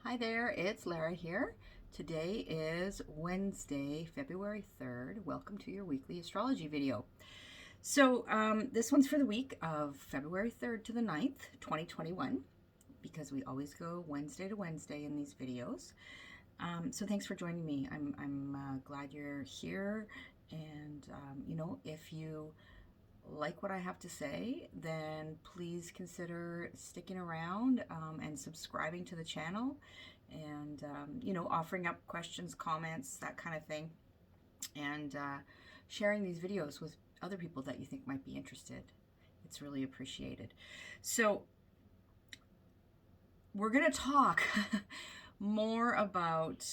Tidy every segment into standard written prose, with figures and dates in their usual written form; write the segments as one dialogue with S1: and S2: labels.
S1: Hi there, it's Lara here. Today is Wednesday, February 3rd. Welcome to your weekly astrology video. So this one's for the week of February 3rd to the 9th, 2021, because we always go Wednesday to Wednesday in these videos. So thanks for joining me. I'm glad you're here. And, if you like what I have to say, then please consider sticking around and subscribing to the channel and, offering up questions, comments, that kind of thing, and sharing these videos with other people that you think might be interested. It's really appreciated. So we're going to talk more about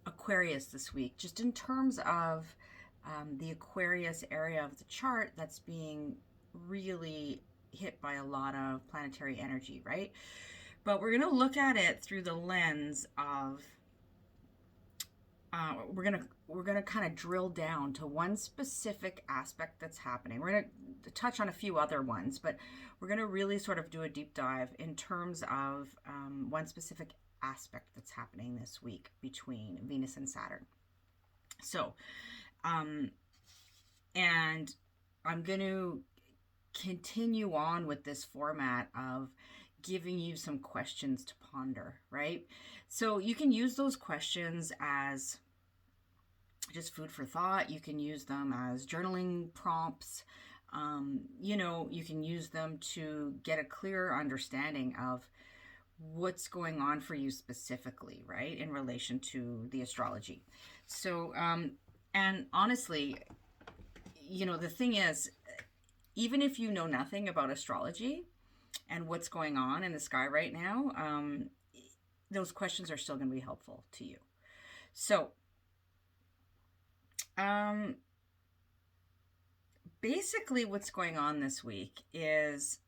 S1: Aquarius this week, just in terms of the Aquarius area of the chart that's being really hit by a lot of planetary energy, right? But we're going to look at it through the lens of we're gonna kind of drill down to one specific aspect that's happening. We're gonna touch on a few other ones, but we're gonna really sort of do a deep dive in terms of one specific aspect that's happening this week between Venus and Saturn. So, and I'm going to continue on with this format of giving you some questions to ponder, right? So you can use those questions as just food for thought. You can use them as journaling prompts. You can use them to get a clearer understanding of what's going on for you specifically, right, in relation to the astrology. So, and honestly, the thing is, even if you know nothing about astrology and what's going on in the sky right now, those questions are still going to be helpful to you. So, basically what's going on this week is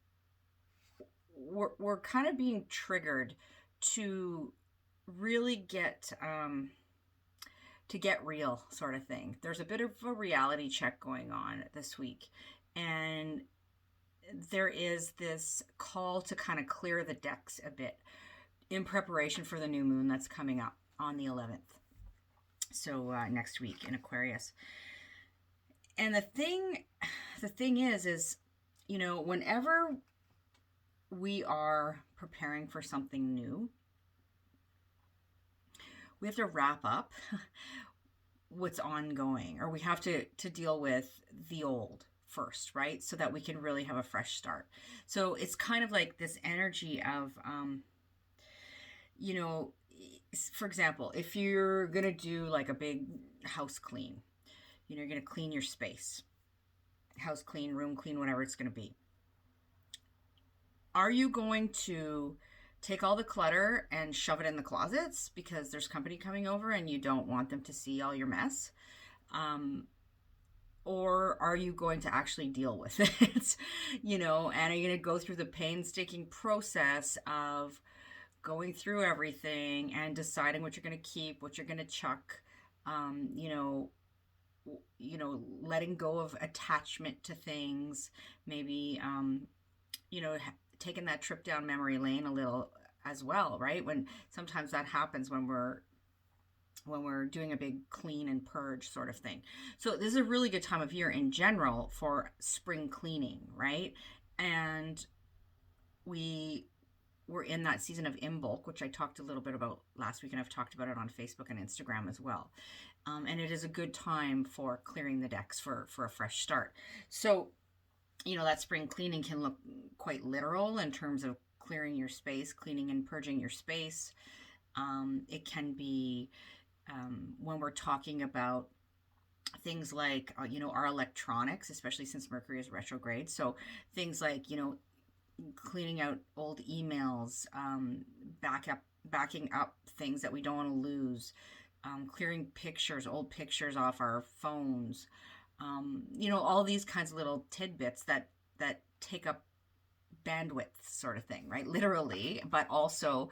S1: we're kind of being triggered to really get real, sort of thing. There's a bit of a reality check going on this week, and there is this call to kind of clear the decks a bit in preparation for the new moon that's coming up on the 11th. So next week in Aquarius. And the thing is, whenever we are preparing for something new, we have to wrap up what's ongoing, or we have to deal with the old first, right? So that we can really have a fresh start. So it's kind of like this energy of, for example, if you're going to do like a big house clean, you're going to clean your space, house clean, room clean, whatever it's going to be. Are you going to take all the clutter and shove it in the closets because there's company coming over and you don't want them to see all your mess? Or are you going to actually deal with it? And are you going to go through the painstaking process of going through everything and deciding what you're going to keep, what you're going to chuck, letting go of attachment to things, maybe, taking that trip down memory lane a little as well, right? When sometimes that happens when we're doing a big clean and purge sort of thing. So this is a really good time of year in general for spring cleaning, right? And we're in that season of Imbolc, which I talked a little bit about last week, and I've talked about it on Facebook and Instagram as well. And it is a good time for clearing the decks for a fresh start. So, that spring cleaning can look quite literal in terms of clearing your space, cleaning and purging your space. It can be when we're talking about things like, our electronics, especially since Mercury is retrograde. So things like, cleaning out old emails, backing up things that we don't want to lose, clearing old pictures off our phones, all these kinds of little tidbits that take up bandwidth, sort of thing, right? Literally, but also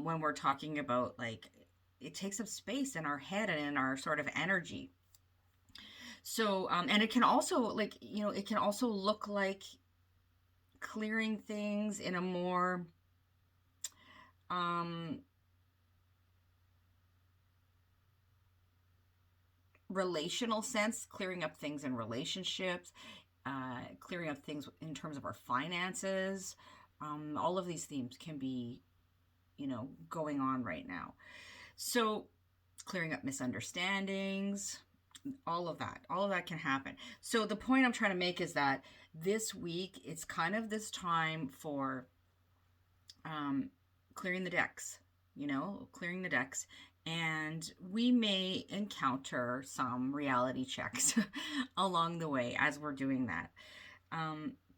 S1: when we're talking about, like, it takes up space in our head and in our sort of energy. So, and it can also, it can also look like clearing things in a more relational sense, clearing up things in relationships, clearing up things in terms of our finances. All of these themes can be, going on right now. So clearing up misunderstandings, all of that can happen. So the point I'm trying to make is that this week, it's kind of this time for clearing the decks, clearing the decks. And we may encounter some reality checks along the way as we're doing that.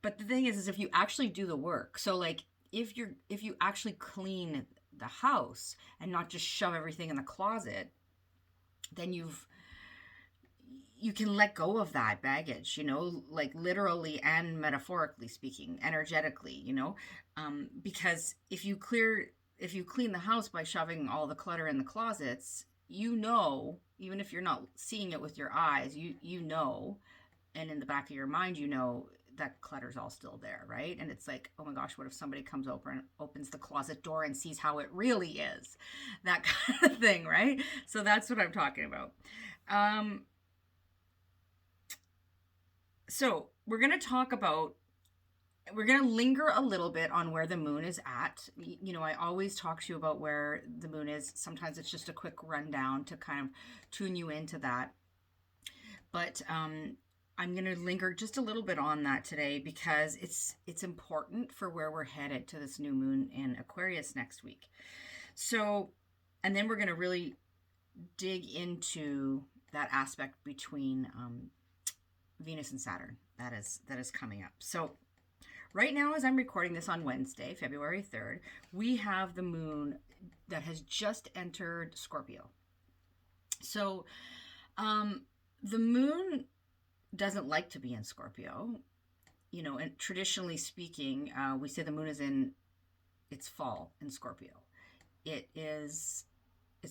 S1: But the thing is if you actually do the work, so like if you actually clean the house and not just shove everything in the closet, then you can let go of that baggage, like literally and metaphorically speaking, energetically, because if you clean the house by shoving all the clutter in the closets, even if you're not seeing it with your eyes, and in the back of your mind, that clutter's all still there, right? And it's like, oh my gosh, what if somebody comes over and opens the closet door and sees how it really is? That kind of thing, right? So that's what I'm talking about. So we're going to linger a little bit on where the moon is at. I always talk to you about where the moon is. Sometimes it's just a quick rundown to kind of tune you into that. But I'm going to linger just a little bit on that today because it's important for where we're headed to this new moon in Aquarius next week. So, and then we're going to really dig into that aspect between Venus and Saturn that is coming up. So right now, as I'm recording this on Wednesday, February 3rd, we have the moon that has just entered Scorpio. So the moon doesn't like to be in Scorpio, and traditionally speaking, we say the moon is in its fall in Scorpio. It's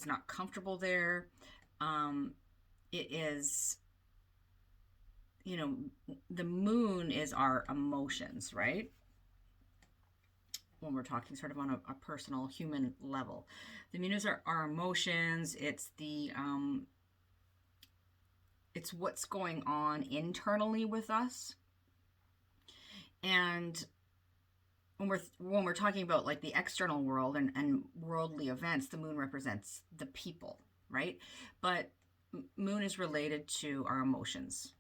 S1: not comfortable there. It is, the moon is our emotions, right? When we're talking sort of on a personal human level, the moon is our emotions. It's it's what's going on internally with us. And when we're talking about like the external world and worldly events, the moon represents the people, right? But moon is related to our emotions,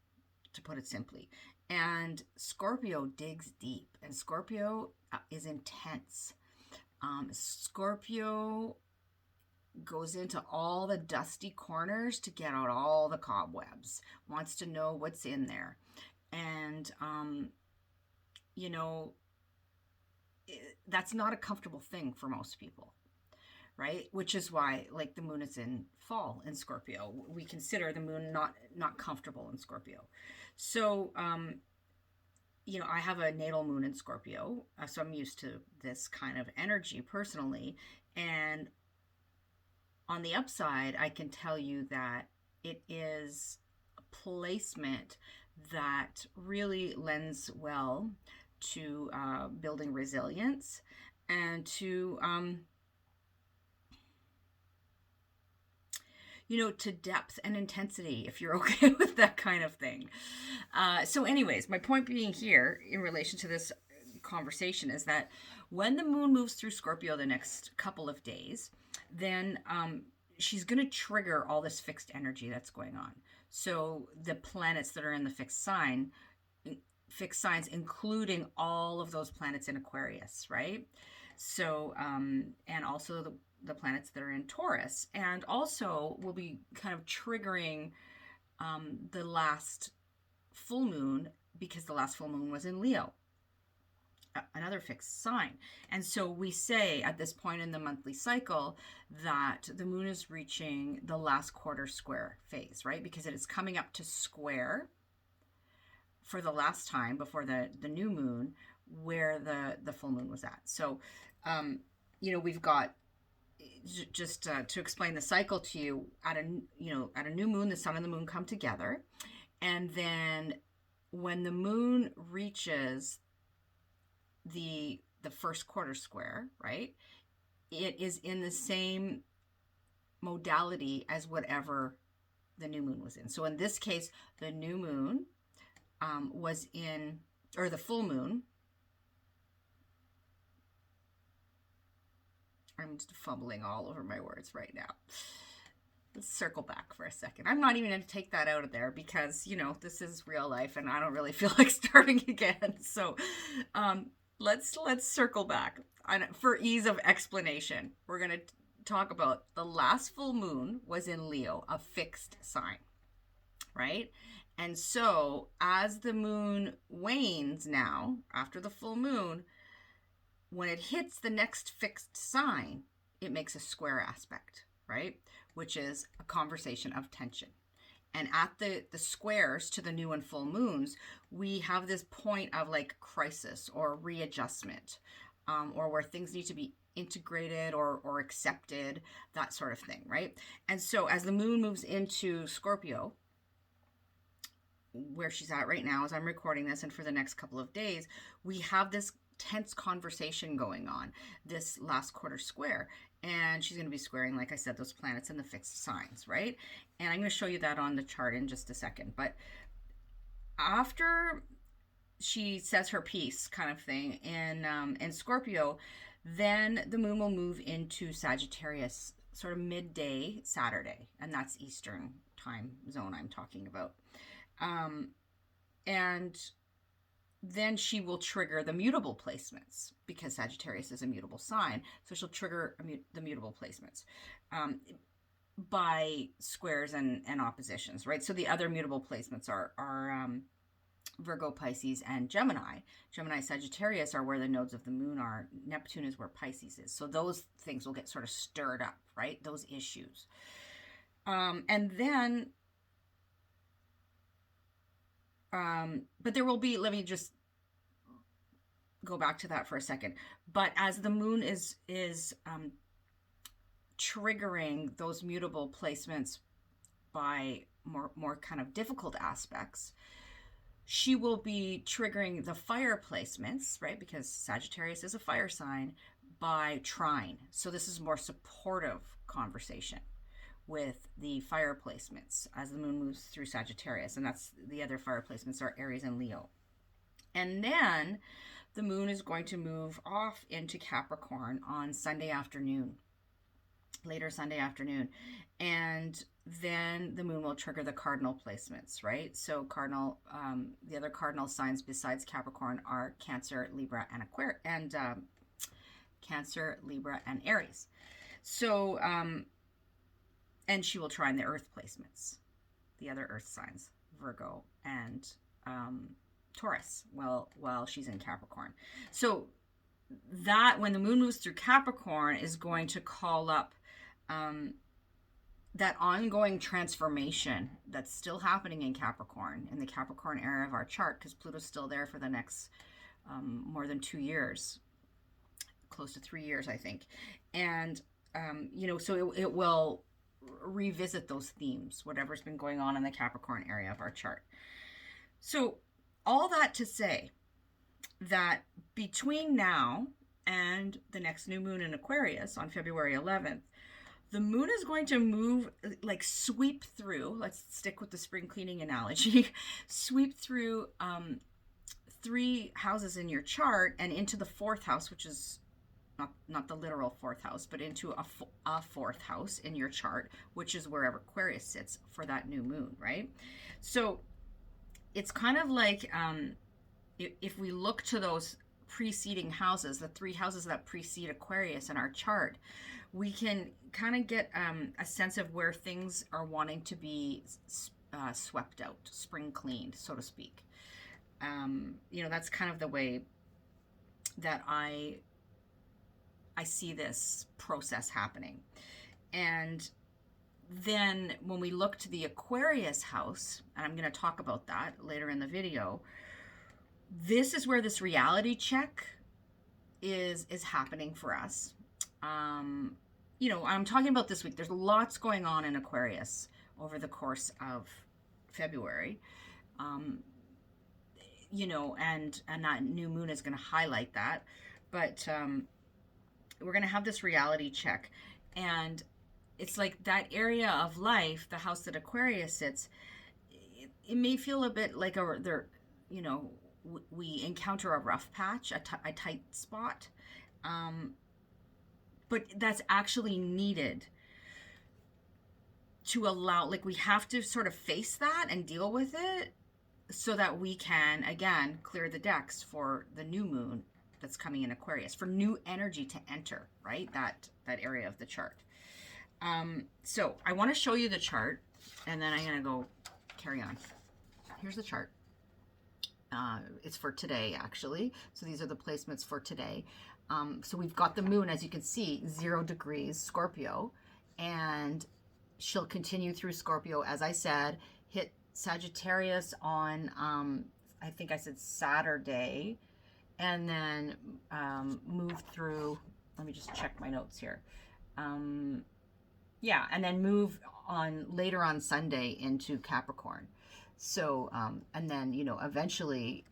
S1: to put it simply. And Scorpio digs deep, and Scorpio is intense. Scorpio goes into all the dusty corners to get out all the cobwebs, wants to know what's in there. And, that's not a comfortable thing for most people, right? Which is why, like, the moon is in fall in Scorpio. We consider the moon not comfortable in Scorpio. So, I have a natal moon in Scorpio, so I'm used to this kind of energy personally. And on the upside, I can tell you that it is a placement that really lends well to building resilience and to, to depth and intensity, if you're okay with that kind of thing. So anyways, my point being here in relation to this conversation is that when the moon moves through Scorpio the next couple of days, then she's going to trigger all this fixed energy that's going on. So the planets that are in the fixed signs, including all of those planets in Aquarius, right? So, and also the planets that are in Taurus, and also will be kind of triggering the last full moon, because the last full moon was in Leo, another fixed sign. And so we say at this point in the monthly cycle that the moon is reaching the last quarter square phase, right? Because it is coming up to square for the last time before the new moon, where the full moon was at. So, we've got, just to explain the cycle to you, at a new moon, the sun and the moon come together. And then when the moon reaches the first quarter square, right, it is in the same modality as whatever the new moon was in. So in this case, the new moon was in, or the full moon. I'm just fumbling all over my words right now. Let's circle back for a second. I'm not even going to take that out of there because, you know, this is real life and I don't really feel like starting again. So let's circle back. For ease of explanation, we're going to talk about the last full moon was in Leo, a fixed sign, right? And so as the moon wanes now, after the full moon, when it hits the next fixed sign, it makes a square aspect, right? Which is a conversation of tension. And at the squares to the new and full moons, we have this point of like crisis or readjustment, or where things need to be integrated or accepted, that sort of thing, right? And so as the moon moves into Scorpio, where she's at right now as I'm recording this, and for the next couple of days, we have this tense conversation going on, this last quarter square. And she's going to be squaring, like I said, those planets in the fixed signs, right? And I'm going to show you that on the chart in just a second. But after she says her piece kind of thing in Scorpio, then the moon will move into Sagittarius sort of midday Saturday. And that's Eastern time zone I'm talking about. And then she will trigger the mutable placements because Sagittarius is a mutable sign. So she'll trigger the mutable placements by squares and oppositions, right? So the other mutable placements are Virgo, Pisces, and Gemini. Gemini, Sagittarius are where the nodes of the moon are. Neptune is where Pisces is. So those things will get sort of stirred up, right? Those issues. And then but there will be, let me just go back to that for a second. But as the moon is triggering those mutable placements by more kind of difficult aspects, she will be triggering the fire placements, right? Because Sagittarius is a fire sign, by trine. So this is more supportive conversation with the fire placements as the moon moves through Sagittarius. And that's the other fire placements are Aries and Leo. And then the moon is going to move off into Capricorn on Sunday afternoon, later Sunday afternoon. And then the moon will trigger the cardinal placements, right? So cardinal, the other cardinal signs besides Capricorn are Cancer, Libra, and Aquarius, and Cancer, Libra, and Aries. So, and she will trine the earth placements, the other earth signs, Virgo and Taurus, while she's in Capricorn. So that when the moon moves through Capricorn is going to call up that ongoing transformation that's still happening in Capricorn, in the Capricorn era of our chart, because Pluto's still there for the next more than 2 years, close to 3 years, I think. And, you know, so it will revisit those themes, whatever's been going on in the Capricorn area of our chart. So all that to say that between now and the next new moon in Aquarius on February 11th, the moon is going to move, like sweep through, let's stick with the spring cleaning analogy, sweep through 3 houses in your chart and into the 4th house, which is not the literal 4th house, but into a 4th house in your chart, which is wherever Aquarius sits for that new moon, right? So it's kind of like if we look to those preceding houses, the 3 houses that precede Aquarius in our chart, we can kind of get a sense of where things are wanting to be swept out, spring cleaned, so to speak. You know, that's kind of the way that I see this process happening. And then when we look to the Aquarius house, and I'm going to talk about that later in the video, this is where this reality check is happening for us. You know, I'm talking about this week. There's lots going on in Aquarius over the course of February. You know, and that new moon is going to highlight that. But we're going to have this reality check. And it's like that area of life, the house that Aquarius sits, it may feel a bit like you know, we encounter a rough patch, a tight spot. Um, but that's actually needed to allow, like, we have to sort of face that and deal with it so that we can, again, clear the decks for the new moon that's coming in Aquarius, for new energy to enter, right? That area of the chart. So I want to show you the chart, and then I'm going to go carry on. Here's the chart. It's for today, actually. So these are the placements for today. So we've got the moon, as you can see, 0 degrees Scorpio, and she'll continue through Scorpio, as I said, hit Sagittarius on, I think I said Saturday, and then move through, let me just check my notes here. Yeah, and then move on later on Sunday into Capricorn. So, and then, you know, eventually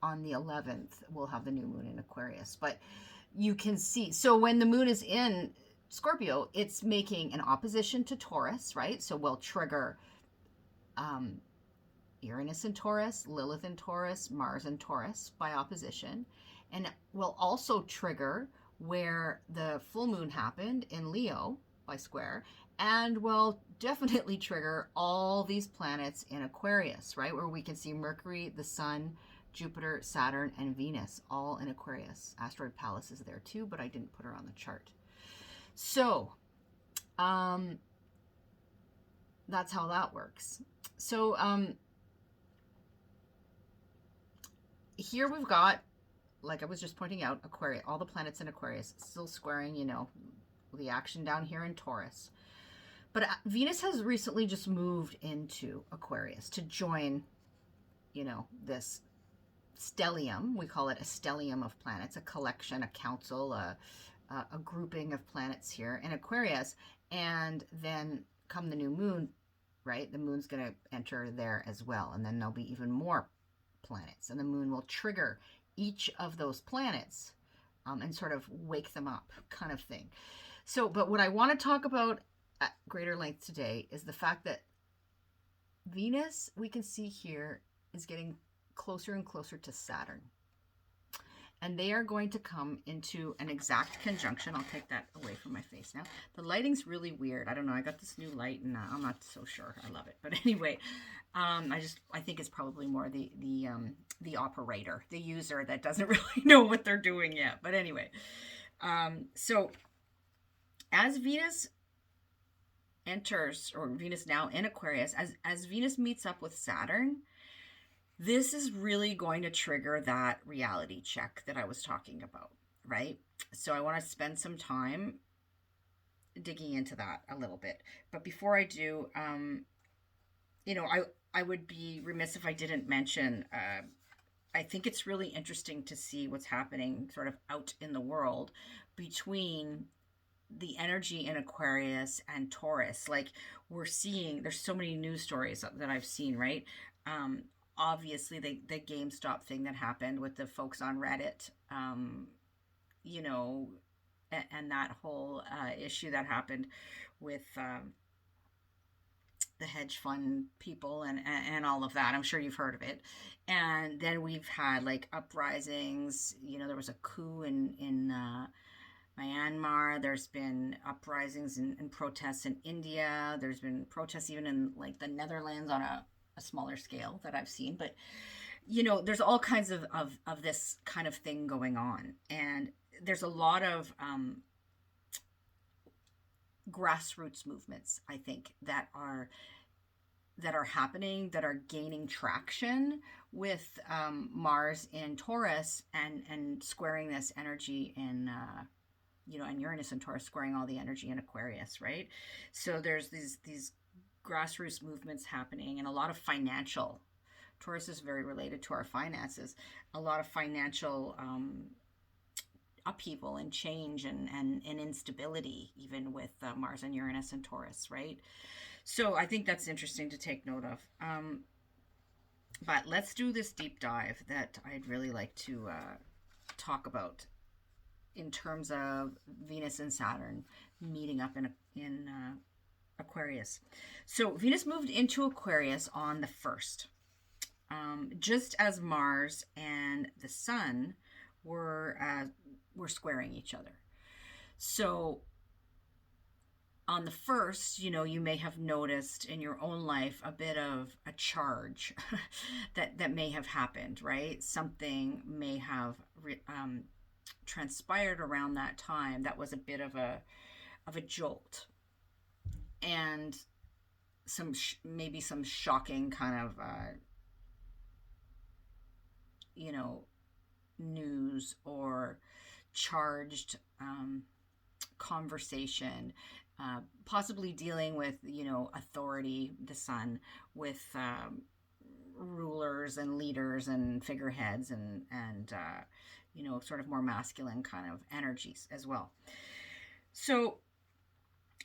S1: on the 11th, we'll have the new moon in Aquarius. But you can see, so when the moon is in Scorpio, it's making an opposition to Taurus, right? So we'll trigger Uranus in Taurus, Lilith in Taurus, Mars in Taurus by opposition. And we'll also trigger where the full moon happened in Leo by square, and will definitely trigger all these planets in Aquarius, right? Where we can see Mercury, the Sun, Jupiter, Saturn, and Venus all in Aquarius. Asteroid Pallas is there too, but I didn't put her on the chart. So that's how that works. So here we've got, like I was just pointing out, Aquarius, all the planets in Aquarius still squaring, you know, the action down here in Taurus. But Venus has recently just moved into Aquarius to join, you know, this stellium. We call it a stellium of planets, a collection, a council, a grouping of planets here in Aquarius. And then come the new moon, right? The moon's going to enter there as well. And then there'll be even more planets. And the moon will trigger each of those planets and sort of wake them up, kind of thing. So, but what I want to talk about at greater length today is the fact that Venus, we can see here, is getting closer and closer to Saturn. And they are going to come into an exact conjunction. I'll take that away from my face now. The lighting's really weird. I don't know. I got this new light and I'm not so sure I love it. But anyway, I think it's probably more the operator, the user that doesn't really know what they're doing yet. But anyway, so as Venus enters, or Venus now in Aquarius, as Venus meets up with Saturn, this is really going to trigger that reality check that I was talking about, right? So I want to spend some time digging into that a little bit. But before I do, you know, I would be remiss if I didn't mention, I think it's really interesting to see what's happening sort of out in the world between the energy in Aquarius and Taurus. Like, we're seeing, there's so many news stories that I've seen, right? Obviously the GameStop thing that happened with the folks on Reddit, you know, and that whole issue that happened with the hedge fund people and all of that. I'm sure you've heard of it. And then we've had like uprisings. You know, there was a coup in Myanmar. There's been uprisings and protests in India. There's been protests even in like the Netherlands on a smaller scale that I've seen. But, you know, there's all kinds of this kind of thing going on. And there's a lot of grassroots movements, I think, that are happening, that are gaining traction with Mars in Taurus and squaring this energy in you know, and Uranus and Taurus squaring all the energy in Aquarius, right? So there's these grassroots movements happening, and a lot of financial, Taurus is very related to our finances, a lot of financial upheaval and change and instability, even with Mars and Uranus and Taurus, right? So I think that's interesting to take note of. But let's do this deep dive that I'd really like to talk about in terms of Venus and Saturn meeting up in Aquarius. So Venus moved into Aquarius on the 1st, just as Mars and the Sun were squaring each other. So on the 1st, you may have noticed in your own life a bit of a charge that may have happened, right? Something may have transpired around that time that was a bit of a jolt, and maybe some shocking kind of news or charged conversation, possibly dealing with authority, the Sun, with rulers and leaders and figureheads and sort of more masculine kind of energies as well. So,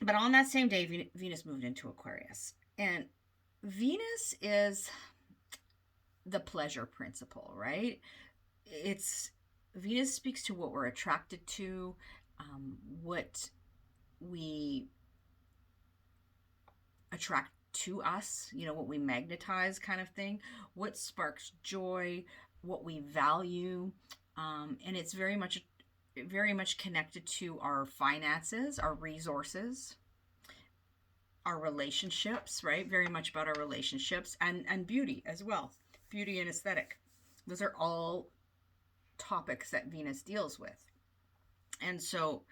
S1: but on that same day, Venus moved into Aquarius, and Venus is the pleasure principle, right? Venus speaks to what we're attracted to, what we attract to us, what we magnetize, kind of thing, what sparks joy, what we value, and it's very much connected to our finances, our resources, our relationships, right? Very much about our relationships, and beauty as well. Beauty and aesthetic. Those are all topics that Venus deals with. And so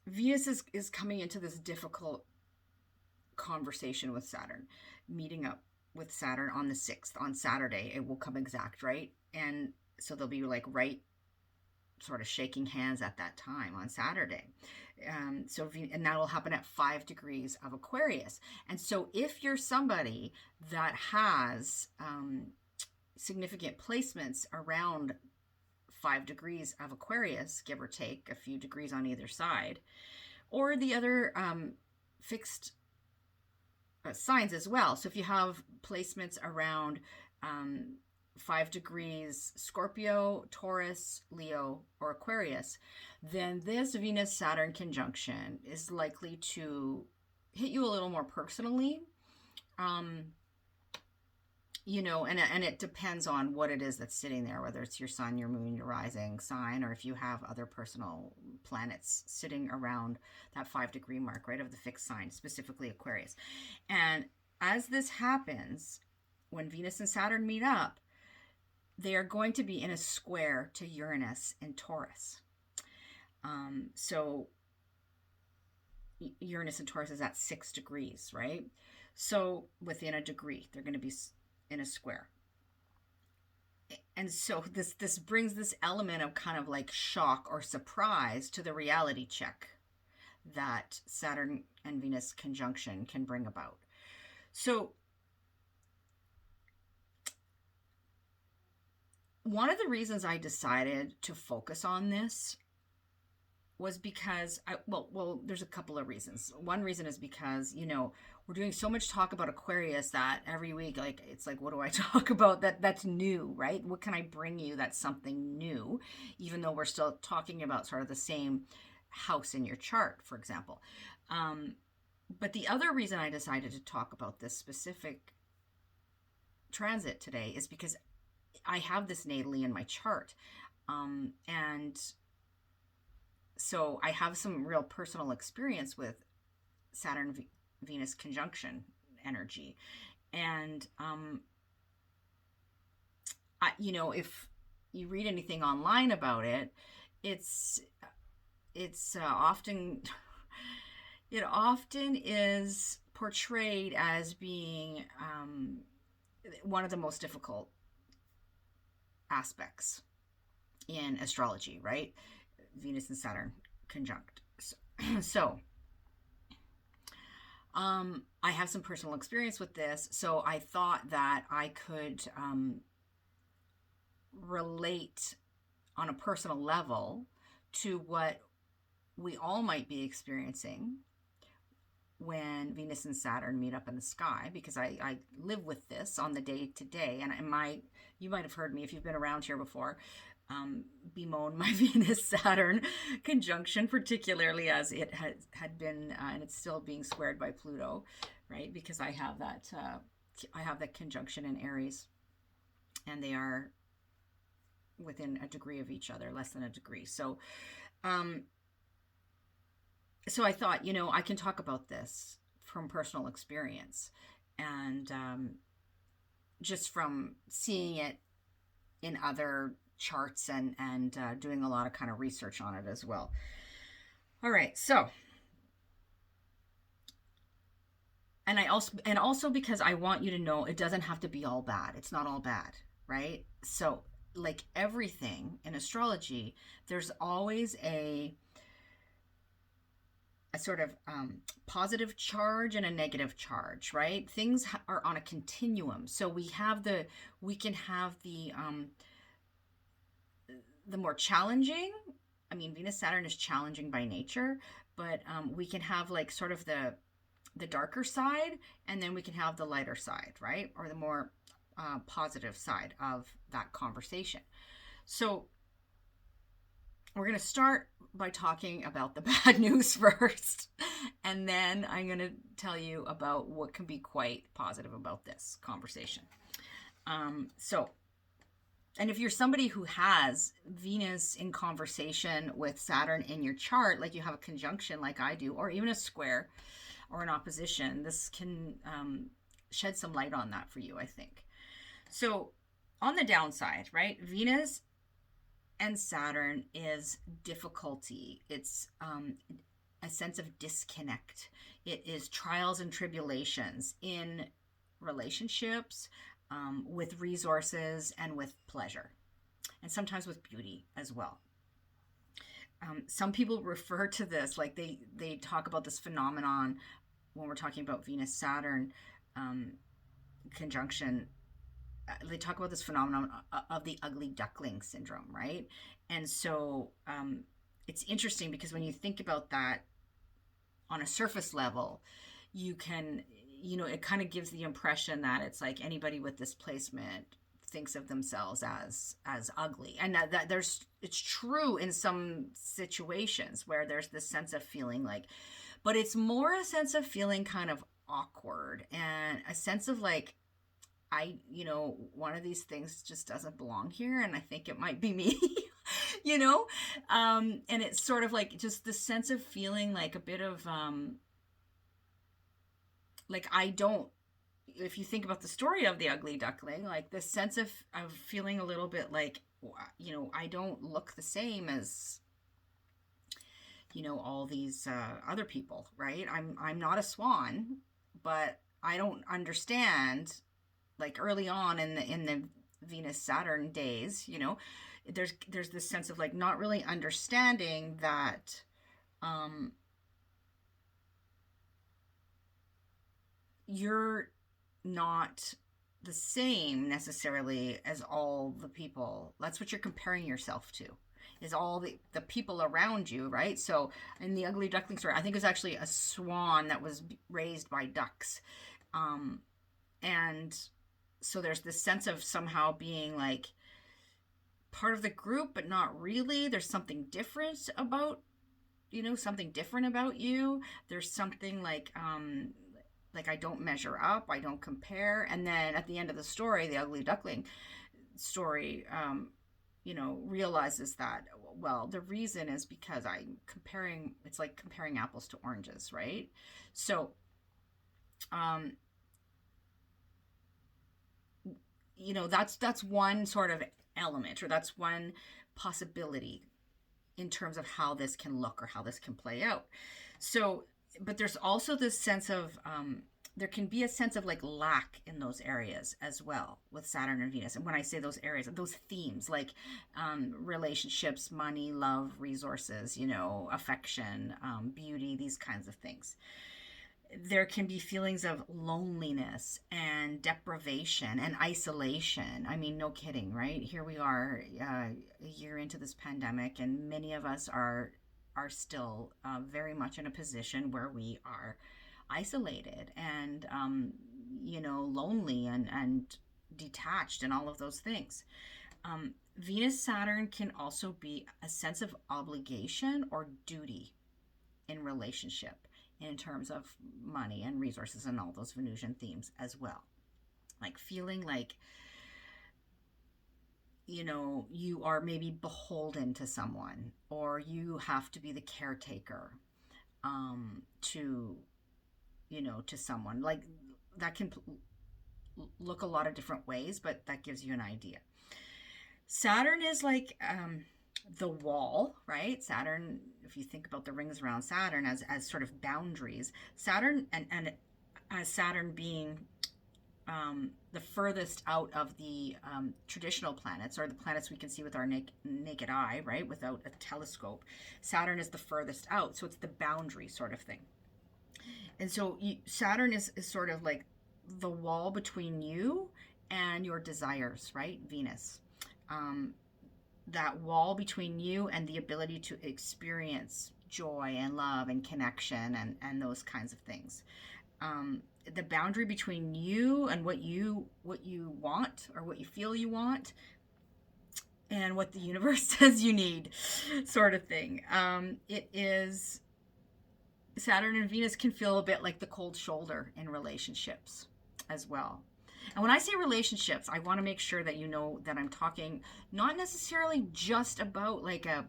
S1: Venus is coming into this difficult conversation with Saturn, meeting up with Saturn on the 6th, on Saturday. It will come exact, right? And so they'll be like right sort of shaking hands at that time on Saturday. And that will happen at 5 degrees of Aquarius. And so if you're somebody that has significant placements around 5 degrees of Aquarius, give or take a few degrees on either side, or the other fixed signs as well. So if you have placements around 5 degrees Scorpio, Taurus, Leo, or Aquarius, then this Venus-Saturn conjunction is likely to hit you a little more personally. And it depends on what it is that's sitting there, whether it's your sun, your moon, your rising sign, or if you have other personal planets sitting around that 5 degree mark, right, of the fixed sign, specifically Aquarius. And as this happens, when Venus and Saturn meet up, they are going to be in a square to Uranus in Taurus. So Uranus and Taurus is at 6 degrees, right? So within a degree, they're going to be in a square. And so this brings this element of kind of like shock or surprise to the reality check that Saturn and Venus conjunction can bring about. So one of the reasons I decided to focus on this was because there's a couple of reasons. One reason is because, we're doing so much talk about Aquarius that every week, it's like, what do I talk about that's new, right? What can I bring you that's something new, even though we're still talking about sort of the same house in your chart, for example. But the other reason I decided to talk about this specific transit today is because I have this natally in my chart. And so I have some real personal experience with Saturn-Venus conjunction energy. And, if you read anything online about it, it's often, it often is portrayed as being one of the most difficult aspects in astrology, right? Venus and Saturn conjunct. So I have some personal experience with this, so I thought that I could relate on a personal level to what we all might be experiencing when Venus and Saturn meet up in the sky, because I live with this on the day to day. And you might have heard me if you've been around here before. bemoan my Venus-Saturn conjunction, particularly as it had been, and it's still being squared by Pluto, right? Because I have that conjunction in Aries, and they are within a degree of each other, less than a degree. So, so I thought, I can talk about this from personal experience, and just from seeing it in other charts and doing a lot of kind of research on it as well. All right, so and also because I want you to know it doesn't have to be all bad. It's not all bad, right? So like everything in astrology, there's always a sort of positive charge and a negative charge, right? Things are on a continuum. So we can have the more challenging. I mean, Venus Saturn is challenging by nature, but we can have like sort of the darker side, and then we can have the lighter side, right? Or the more positive side of that conversation. So we're going to start by talking about the bad news first, and then I'm going to tell you about what can be quite positive about this conversation. And if you're somebody who has Venus in conversation with Saturn in your chart, like you have a conjunction like I do, or even a square or an opposition, this can shed some light on that for you, I think. So on the downside, right, Venus and Saturn is difficulty. It's a sense of disconnect. It is trials and tribulations in relationships, with resources, and with pleasure, and sometimes with beauty as well. Some people refer to this, like they talk about this phenomenon when we're talking about Venus-Saturn conjunction. They talk about this phenomenon of the ugly duckling syndrome, right? And so it's interesting because when you think about that on a surface level, you can, it kind of gives the impression that it's like anybody with this placement thinks of themselves as ugly, and that it's true in some situations where there's this sense of feeling like, but it's more a sense of feeling kind of awkward and a sense of like, one of these things just doesn't belong here, and I think it might be me, and it's sort of like just the sense of feeling like a bit of like if you think about the story of the ugly duckling, like this sense of feeling a little bit like, I don't look the same as, all these other people, right? I'm not a swan, but I don't understand, like early on in the Venus Saturn days, there's this sense of like not really understanding that you're not the same necessarily as all the people. That's what you're comparing yourself to, is all the people around you, right? So in the ugly duckling story, I think it was actually a swan that was raised by ducks, and so there's this sense of somehow being like part of the group, but not really. There's something different about, something different about you. There's something like I don't measure up, I don't compare. And then at the end of the story, the ugly duckling story, realizes that, well, the reason is because it's like comparing apples to oranges, right? So, that's one sort of element, or that's one possibility in terms of how this can look or how this can play out. So, but there's also this sense of there can be a sense of like lack in those areas as well with Saturn and Venus. And when I say those areas, those themes like relationships, money, love, resources, affection, beauty, these kinds of things. There can be feelings of loneliness and deprivation and isolation. I mean, no kidding, right? Here we are a year into this pandemic, and many of us are still very much in a position where we are isolated and lonely and detached and all of those things. Venus Saturn can also be a sense of obligation or duty in relationship in terms of money and resources and all those Venusian themes as well. Like feeling like, you are maybe beholden to someone, or you have to be the caretaker to, to someone. Like that can look a lot of different ways, but that gives you an idea. Saturn is like the wall, right? Saturn, if you think about the rings around Saturn as sort of boundaries, Saturn and as Saturn being the furthest out of the traditional planets, or the planets we can see with our naked eye, right? Without a telescope. Saturn is the furthest out. So it's the boundary sort of thing. And so Saturn is sort of like the wall between you and your desires, right? Venus. That wall between you and the ability to experience joy and love and connection and those kinds of things. The boundary between you and what you want, or what you feel you want, and what the universe says you need, sort of thing. It is Saturn and Venus can feel a bit like the cold shoulder in relationships as well. And when I say relationships, I want to make sure that you know that I'm talking not necessarily just about like a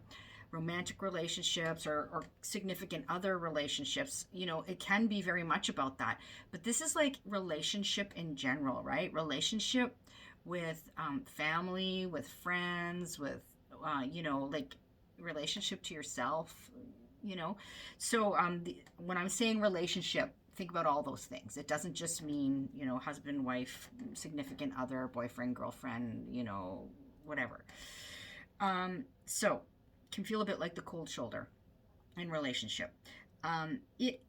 S1: romantic relationships or significant other relationships. It can be very much about that. But this is like relationship in general, right? Relationship with family, with friends, with, like relationship to yourself, So when I'm saying relationship, think about all those things. It doesn't just mean, husband, wife, significant other, boyfriend, girlfriend, whatever. So can feel a bit like the cold shoulder in relationship. It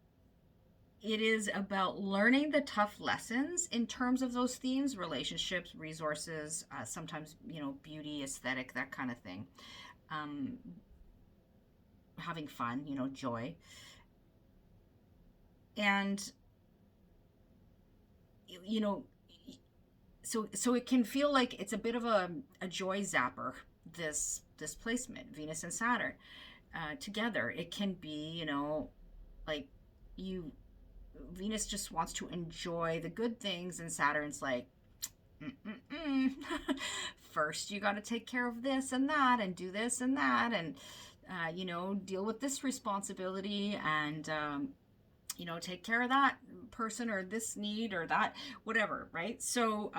S1: is about learning the tough lessons in terms of those themes: relationships, resources, sometimes, beauty, aesthetic, that kind of thing. Having fun, joy. And, so it can feel like it's a bit of a joy zapper, this placement, Venus and Saturn together. It can be, like Venus just wants to enjoy the good things, and Saturn's like, first you got to take care of this and that, and do this and that, and deal with this responsibility, and take care of that person, or this need, or that, whatever, right? So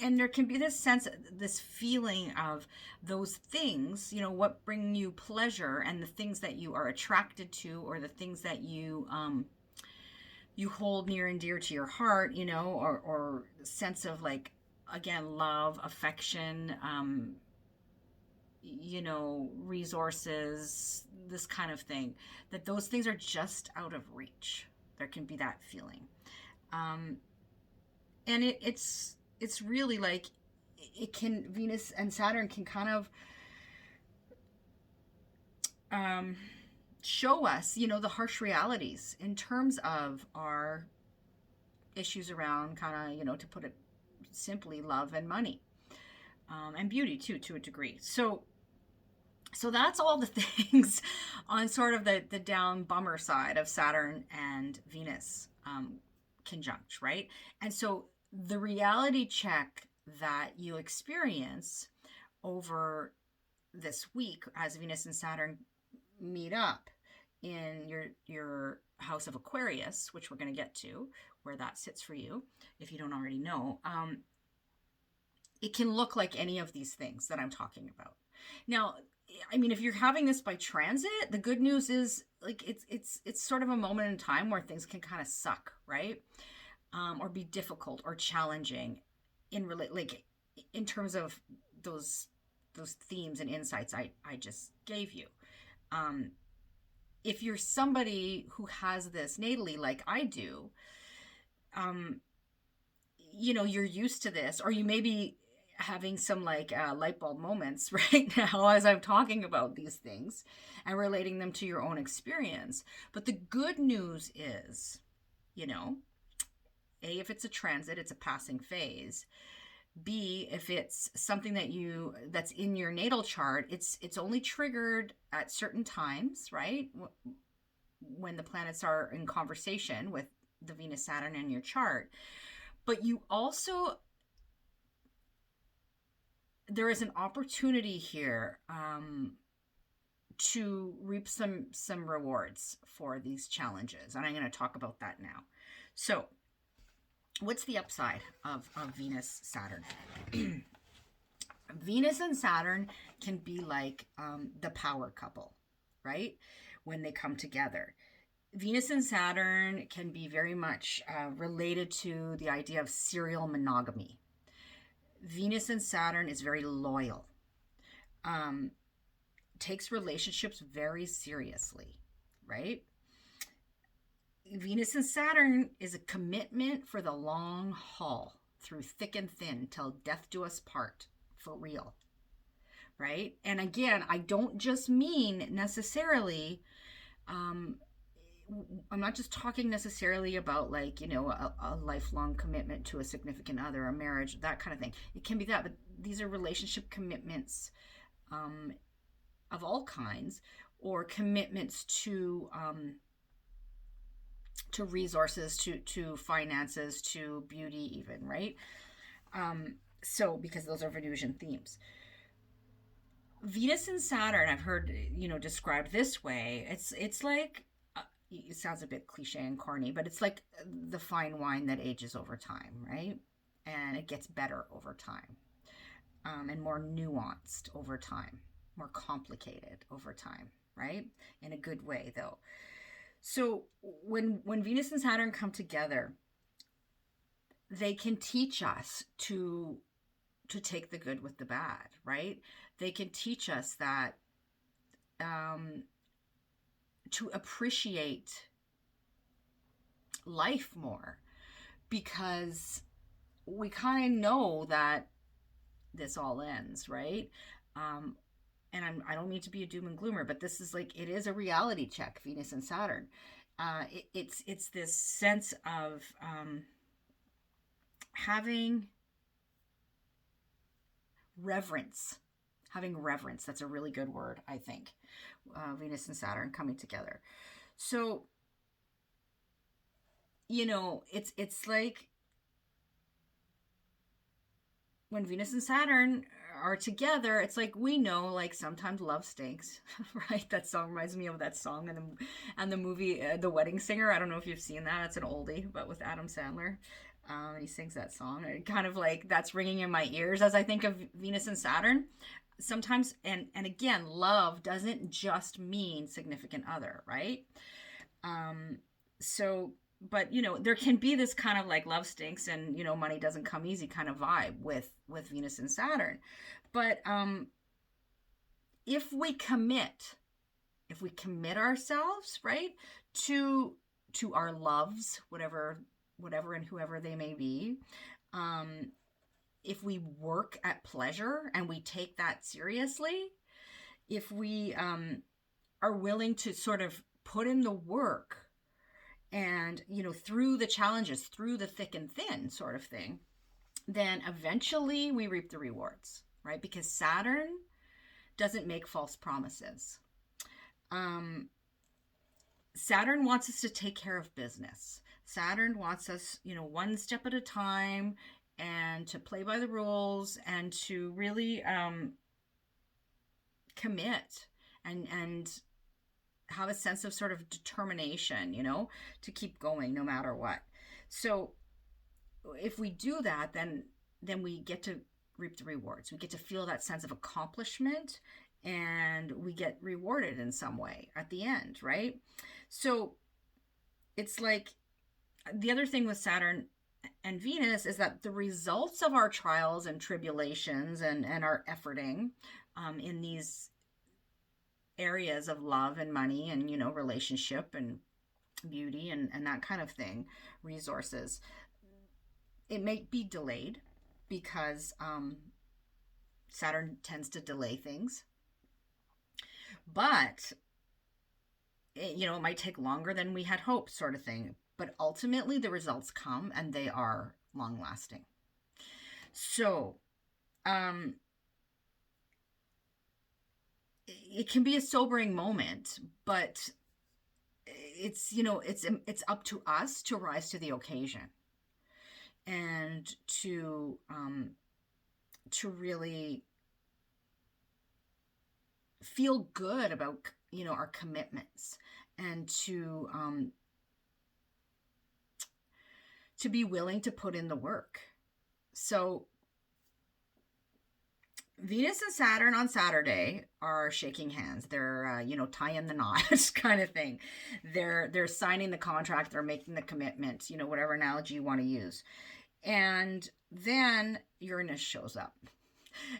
S1: and there can be this sense, this feeling of those things, what bring you pleasure, and the things that you are attracted to, or the things that you hold near and dear to your heart, or sense of, like, again, love, affection, resources, this kind of thing, that those things are just out of reach. There can be that feeling. And it's really like, Venus and Saturn can kind of show us, the harsh realities in terms of our issues around kind of, to put it simply, love and money, and beauty too, to a degree. So that's all the things on sort of the down bummer side of Saturn and Venus conjunct, right? And so the reality check that you experience over this week as Venus and Saturn meet up in your house of Aquarius, which we're going to get to, where that sits for you, if you don't already know, it can look like any of these things that I'm talking about. Now, I mean, if you're having this by transit, the good news is, like, it's sort of a moment in time where things can kind of suck, right? Or be difficult or challenging in terms of those themes and insights I just gave you. If you're somebody who has this natally, like I do, you're used to this, or you may be having some light bulb moments right now as I'm talking about these things and relating them to your own experience. But the good news is, if it's a transit, it's a passing phase. B, if it's something that's in your natal chart, it's only triggered at certain times, right? When the planets are in conversation with the Venus Saturn in your chart. But you also, there is an opportunity here to reap some rewards for these challenges, and I'm going to talk about that now. So what's the upside of Venus Saturn? Venus and Saturn can be like the power couple, right? When they come together. Venus and Saturn can be very much related to the idea of serial monogamy. Venus and Saturn is very loyal, takes relationships very seriously, right? Venus and Saturn is a commitment for the long haul, through thick and thin, till death do us part, for real, right? And again, I don't just mean necessarily, I'm not just talking necessarily about like, a lifelong commitment to a significant other, a marriage, that kind of thing. It can be that, but these are relationship commitments of all kinds, or commitments to resources, to finances, to beauty even, right? So because those are Venusian themes. Venus and Saturn, I've heard, described this way. It's like, it sounds a bit cliche and corny, but it's like the fine wine that ages over time, right? And it gets better over time, and more nuanced over time, more complicated over time, right? In a good way, though. So when Venus and Saturn come together, they can teach us to take the good with the bad, right? They can teach us that to appreciate life more, because we kind of know that this all ends, right? And I don't mean to be a doom and gloomer, but this is like, it is a reality check, Venus and Saturn. It's this sense of having reverence. That's a really good word, I think. Venus and Saturn coming together. So, it's like when Venus and Saturn are together, it's like, we know, like, sometimes love stinks, right? That song reminds me of that song and the movie The Wedding Singer. I don't know if you've seen that. It's an oldie, but with Adam Sandler. He sings that song. It kind of like, that's ringing in my ears as I think of Venus and Saturn. Sometimes, and again, love doesn't just mean significant other, right? So, but there can be this kind of like love stinks and money doesn't come easy kind of vibe with Venus and Saturn. But if we commit ourselves, right, to our loves, whatever and whoever they may be, if we work at pleasure and we take that seriously, if we are willing to sort of put in the work, and through the challenges, through the thick and thin sort of thing, then eventually we reap the rewards, right? Because Saturn doesn't make false promises. Saturn wants us to take care of business. Saturn wants us, one step at a time, and to play by the rules, and to really commit and have a sense of sort of determination, to keep going no matter what. So if we do that, then we get to reap the rewards. We get to feel that sense of accomplishment, and we get rewarded in some way at the end, right? So it's like, the other thing with Saturn and Venus is that the results of our trials and tribulations and our efforting in these areas of love and money and, relationship and beauty and that kind of thing, resources, it may be delayed because Saturn tends to delay things. But, it might take longer than we had hoped, sort of thing. But ultimately, the results come, and they are long-lasting. So, um, it can be a sobering moment, but it's, it's up to us to rise to the occasion and to really feel good about, our commitments, and to be willing to put in the work. So Venus and Saturn on Saturday are shaking hands. They're, tying the knot kind of thing. They're signing the contract. They're making the commitment. Whatever analogy you want to use. And then Uranus shows up,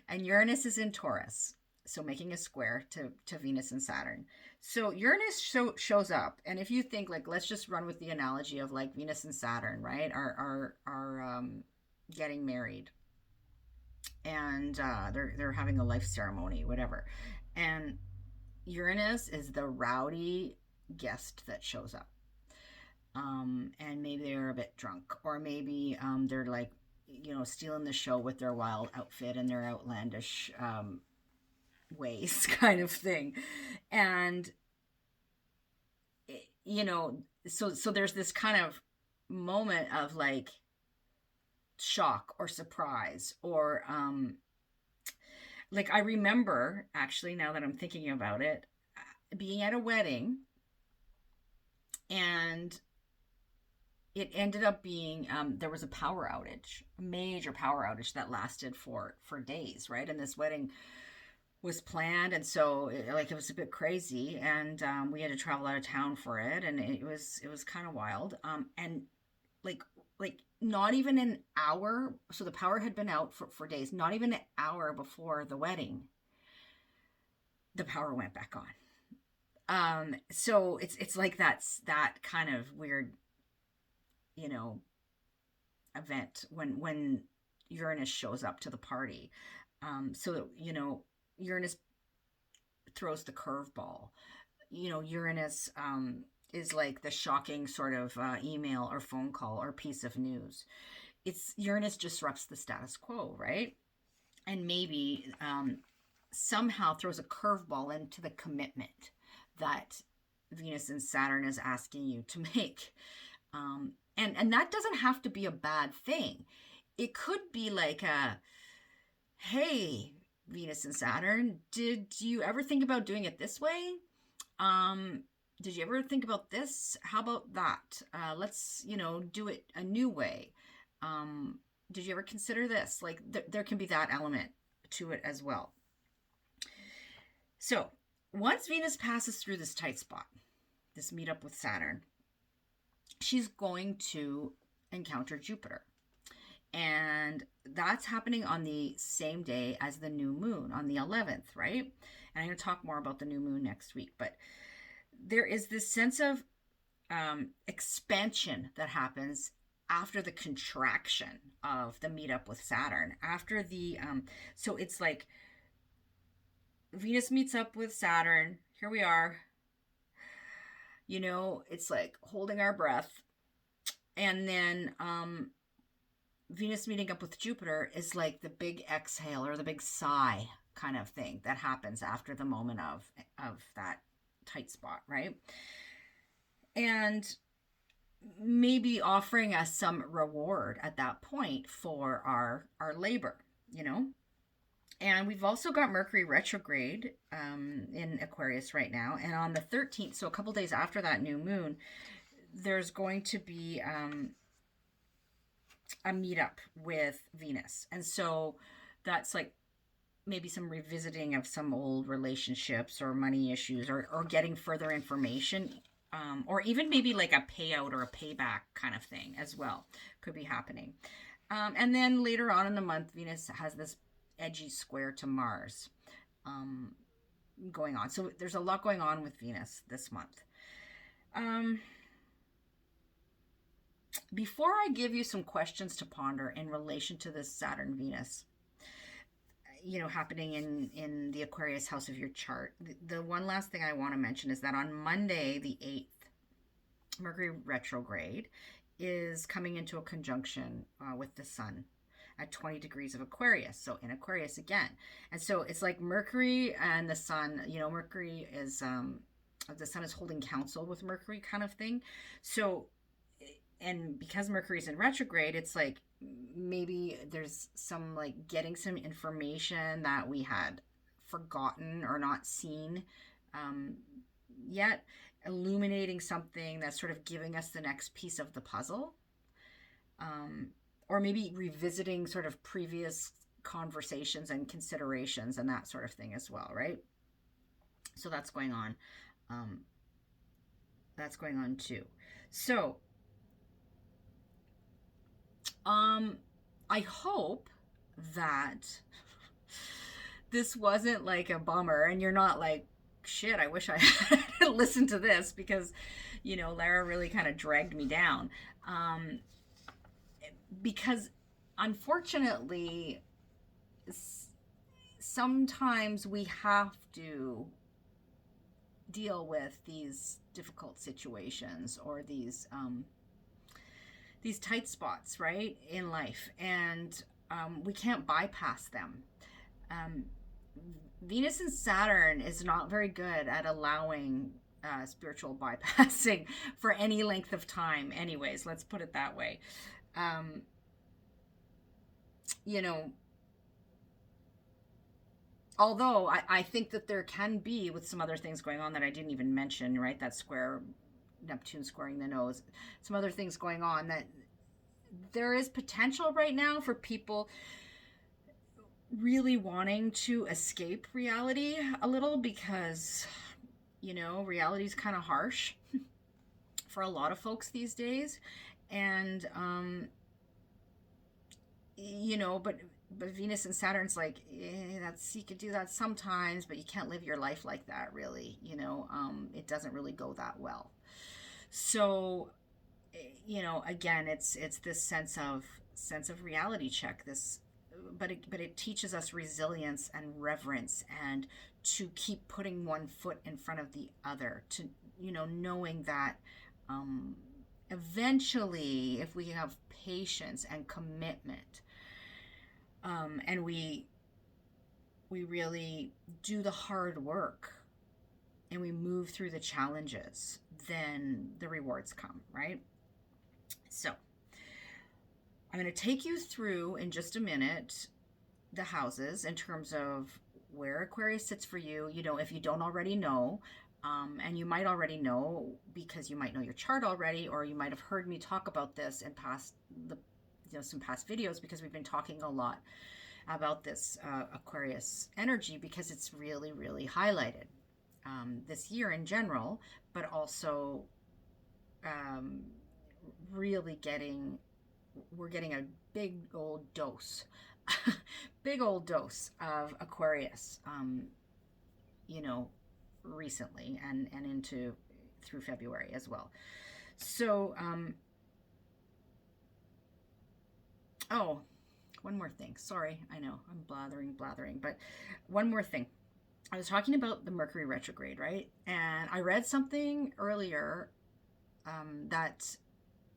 S1: and Uranus is in Taurus, so making a square to Venus and Saturn. So Uranus shows up, and if you think, like, let's just run with the analogy of like Venus and Saturn, right? Are getting married, and they're having a life ceremony, whatever. And Uranus is the rowdy guest that shows up. And maybe they're a bit drunk, or maybe they're like, stealing the show with their wild outfit and their outlandish ways, kind of thing. And so there's this kind of moment of like shock or surprise, or like I remember, actually, now that I'm thinking about it, being at a wedding, and it ended up being there was a power outage, a major power outage that lasted for days, right? And this wedding was planned, and so it was a bit crazy, and we had to travel out of town for it, and it was kind of wild, and like not even an hour, so the power had been out for days, not even an hour before the wedding, the power went back on. So it's like that kind of weird, event when Uranus shows up to the party. So Uranus throws the curveball. Uranus is like the shocking sort of email or phone call or piece of news. It's Uranus disrupts the status quo, right? And maybe somehow throws a curveball into the commitment that Venus and Saturn is asking you to make. And that doesn't have to be a bad thing. It could be like hey, Venus and Saturn, did you ever think about doing it this way? Did you ever think about this? How about that? Let's, do it a new way. Did you ever consider this? Like there can be that element to it as well. So once Venus passes through this tight spot, this meetup with Saturn, she's going to encounter Jupiter. And that's happening on the same day as the new moon, on the 11th, right? And I'm going to talk more about the new moon next week. But there is this sense of expansion that happens after the contraction of the meetup with Saturn. After the, so it's like Venus meets up with Saturn. Here we are. It's like holding our breath. And then Venus meeting up with Jupiter is like the big exhale or the big sigh kind of thing that happens after the moment of that tight spot, right? And maybe offering us some reward at that point for our labor, And we've also got Mercury retrograde in Aquarius right now. And on the 13th, so a couple days after that new moon, there's going to be a meetup with Venus. And so that's like maybe some revisiting of some old relationships or money issues, or getting further information, or even maybe like a payout or a payback kind of thing as well could be happening. And then later on in the month, Venus has this edgy square to Mars going on. So there's a lot going on with Venus this month. Before I give you some questions to ponder in relation to this Saturn-Venus, happening in the Aquarius house of your chart, the one last thing I want to mention is that on Monday, the 8th, Mercury retrograde is coming into a conjunction with the sun at 20 degrees of Aquarius. So in Aquarius again. And so it's like Mercury and the sun, Mercury is, the sun is holding counsel with Mercury kind of thing. So, and because Mercury's in retrograde, it's like maybe there's some like getting some information that we had forgotten or not seen yet, illuminating something that's sort of giving us the next piece of the puzzle, or maybe revisiting sort of previous conversations and considerations and that sort of thing as well, right? So that's going on. That's going on too. So I hope that this wasn't like a bummer and you're not like, shit, I wish I had listened to this, because, Lara really kind of dragged me down. Because unfortunately, sometimes we have to deal with these difficult situations or these tight spots, right, in life, and we can't bypass them. Venus and Saturn is not very good at allowing spiritual bypassing for any length of time. Anyways, let's put it that way. Although I think that there can be, with some other things going on that I didn't even mention, right? That square, Neptune squaring the nose, some other things going on, that there is potential right now for people really wanting to escape reality a little, because, reality is kind of harsh for a lot of folks these days. And, but Venus and Saturn's like, you could do that sometimes, but you can't live your life like that, really. It doesn't really go that well. So, again, it's this sense of reality check. But it teaches us resilience and reverence, and to keep putting one foot in front of the other. To knowing that eventually, if we have patience and commitment, and we really do the hard work and we move through the challenges, then the rewards come, right? So I'm going to take you through in just a minute the houses in terms of where Aquarius sits for you. If you don't already know, and you might already know because you might know your chart already, or you might have heard me talk about this in some past videos, because we've been talking a lot about this Aquarius energy, because it's really, really highlighted this year in general, but also really we're getting a big old dose of Aquarius, recently and through February as well. So, one more thing. Sorry, I know I'm blathering, but one more thing. I was talking about the Mercury retrograde, right? And I read something earlier that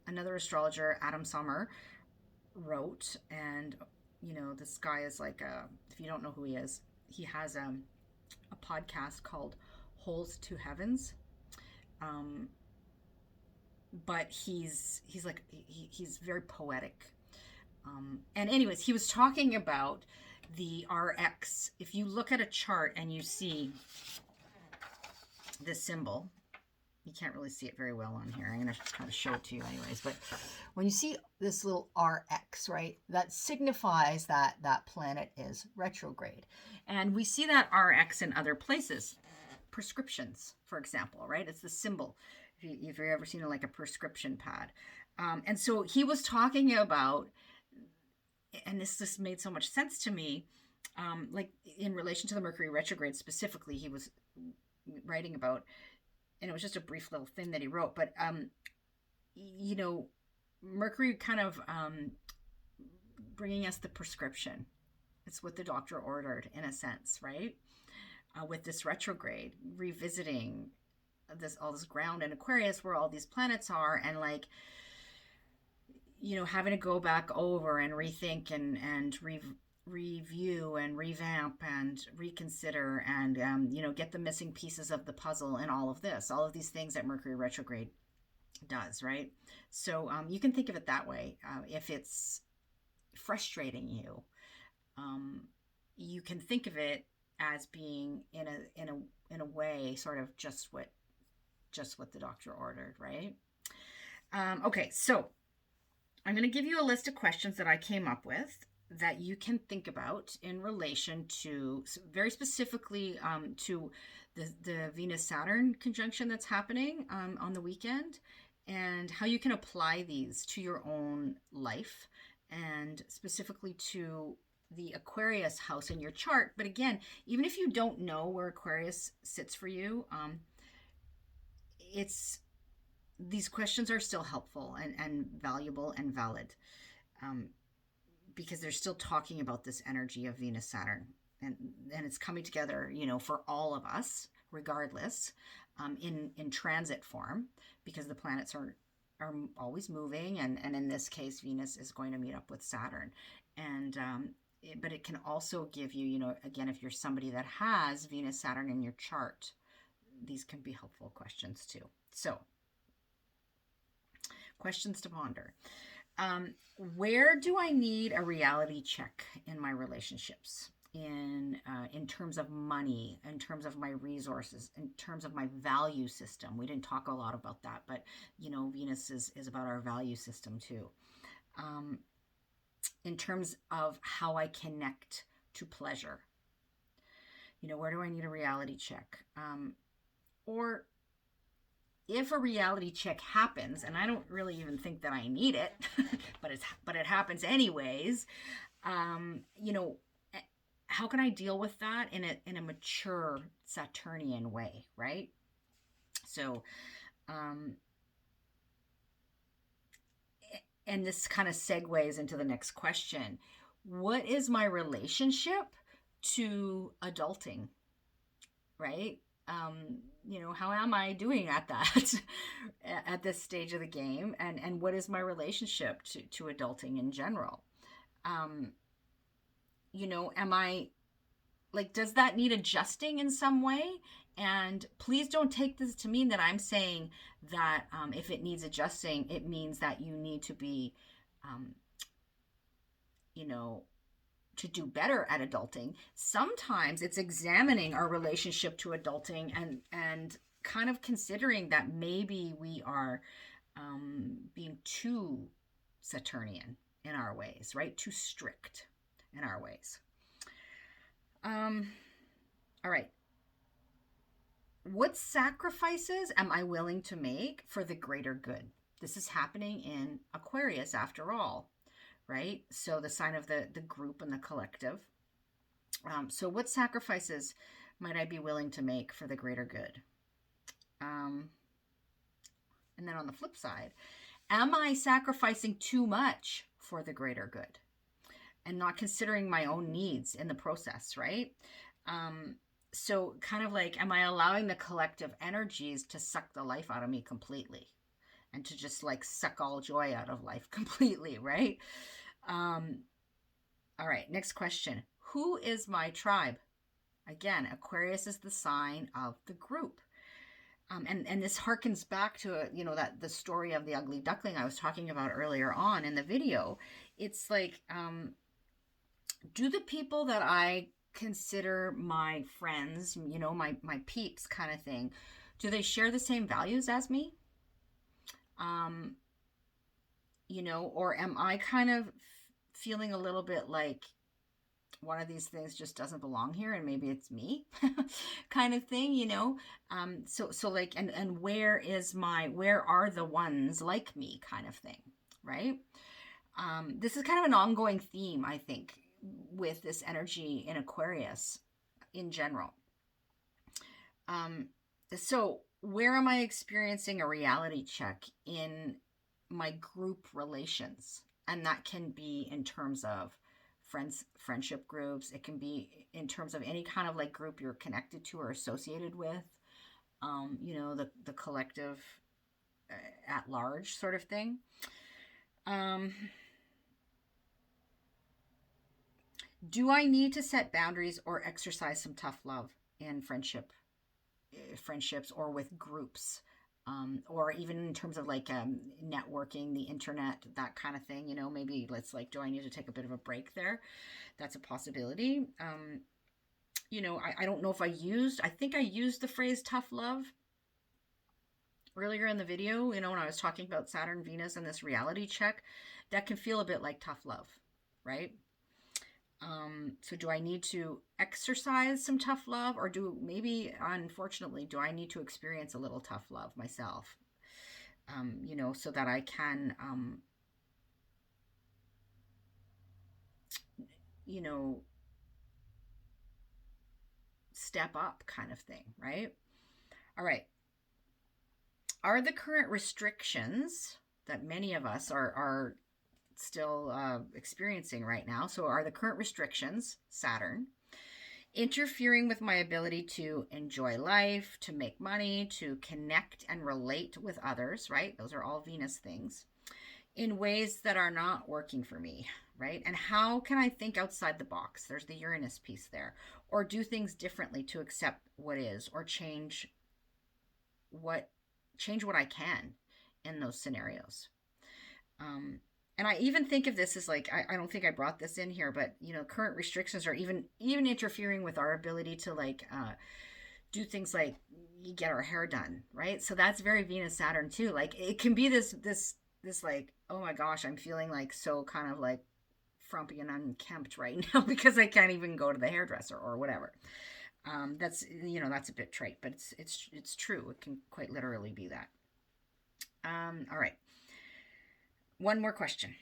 S1: another astrologer, Adam Sommer, wrote. And, this guy is like if you don't know who he is, he has a podcast called Holes to Heavens. But he's very poetic. And anyways, he was talking about the RX. If you look at a chart and you see this symbol, you can't really see it very well on here. I'm going to kind of show it to you anyways. But when you see this little RX, right, that signifies that that planet is retrograde. And we see that RX in other places. Prescriptions, for example, right? It's the symbol. If you've ever seen like a prescription pad. And so he was talking about, and this just made so much sense to me, like in relation to the Mercury retrograde specifically, he was writing about, and it was just a brief little thing that he wrote, but, Mercury kind of bringing us the prescription. It's what the doctor ordered, in a sense, right? With this retrograde, revisiting all this ground in Aquarius where all these planets are, and like, having to go back over and rethink and review and revamp and reconsider and get the missing pieces of the puzzle and all of these things that Mercury retrograde does, right? So you can think of it that way. If it's frustrating you, you can think of it as being in a way sort of just what the doctor ordered, right? Okay, so I'm going to give you a list of questions that I came up with that you can think about in relation to, very specifically, to the Venus-Saturn conjunction that's happening on the weekend, and how you can apply these to your own life, and specifically to the Aquarius house in your chart. But again, even if you don't know where Aquarius sits for you, these questions are still helpful and valuable and valid, because they're still talking about this energy of Venus Saturn, and it's coming together, for all of us, regardless, in transit form, because the planets are always moving, and in this case, Venus is going to meet up with Saturn, and but it can also give you, again, if you're somebody that has Venus Saturn in your chart, these can be helpful questions too. So, questions to ponder. Where do I need a reality check in my relationships? In terms of money, in terms of my resources, in terms of my value system. We didn't talk a lot about that, but Venus is about our value system too. In terms of how I connect to pleasure. Where do I need a reality check? Or if a reality check happens, and I don't really even think that I need it, but it happens anyways, how can I deal with that in a mature Saturnian way, right? So, and this kind of segues into the next question. What is my relationship to adulting, right? How am I doing at that at this stage of the game, and what is my relationship to adulting in general? Am I, like, does that need adjusting in some way? And please don't take this to mean that I'm saying that if it needs adjusting, it means that you need to be, to do better at adulting. Sometimes it's examining our relationship to adulting and kind of considering that maybe we are being too Saturnian in our ways, right? Too strict in our ways. All right. What sacrifices am I willing to make for the greater good? This is happening in Aquarius after all, right? So the sign of the group and the collective. So what sacrifices might I be willing to make for the greater good? And then on the flip side, am I sacrificing too much for the greater good and not considering my own needs in the process, right? So kind of like, am I allowing the collective energies to suck the life out of me completely and to just like suck all joy out of life completely, right? All right, next question. Who is my tribe? Again, Aquarius is the sign of the group. And this harkens back to, that the story of the ugly duckling I was talking about earlier on in the video. It's like, do the people that I consider my friends, my peeps kind of thing, do they share the same values as me? Or am I kind of feeling a little bit like one of these things just doesn't belong here and maybe it's me kind of thing, so like, and where are the ones like me kind of thing, right? This is kind of an ongoing theme, I think, with this energy in Aquarius in general. So where am I experiencing a reality check in my group relations? And that can be in terms of friendship groups. It can be in terms of any kind of like group you're connected to or associated with, the collective at large sort of thing. Um, do I need to set boundaries or exercise some tough love in friendships or with groups? Or even in terms of like networking, the internet, that kind of thing, maybe let's like, do I need to take a bit of a break there? That's a possibility. I don't know if I think I used the phrase tough love earlier in the video, when I was talking about Saturn, Venus, and this reality check. That can feel a bit like tough love, right? So do I need to exercise some tough love, or unfortunately, do I need to experience a little tough love myself? So that I can, step up kind of thing, right? All right. Are the current restrictions that many of us are still experiencing right now, so are the current restrictions, Saturn, interfering with my ability to enjoy life, to make money, to connect and relate with others, right? Those are all Venus things, in ways that are not working for me, right? And how can I think outside the box? There's the Uranus piece there. Or do things differently to accept what is, or change what I can in those scenarios. And I even think of this as like, I don't think I brought this in here, but current restrictions are even interfering with our ability to like do things like get our hair done, right? So that's very Venus Saturn too. Like it can be this like, oh my gosh, I'm feeling like so kind of like frumpy and unkempt right now because I can't even go to the hairdresser or whatever. That's that's a bit trite, but it's true. It can quite literally be that. All right. One more question.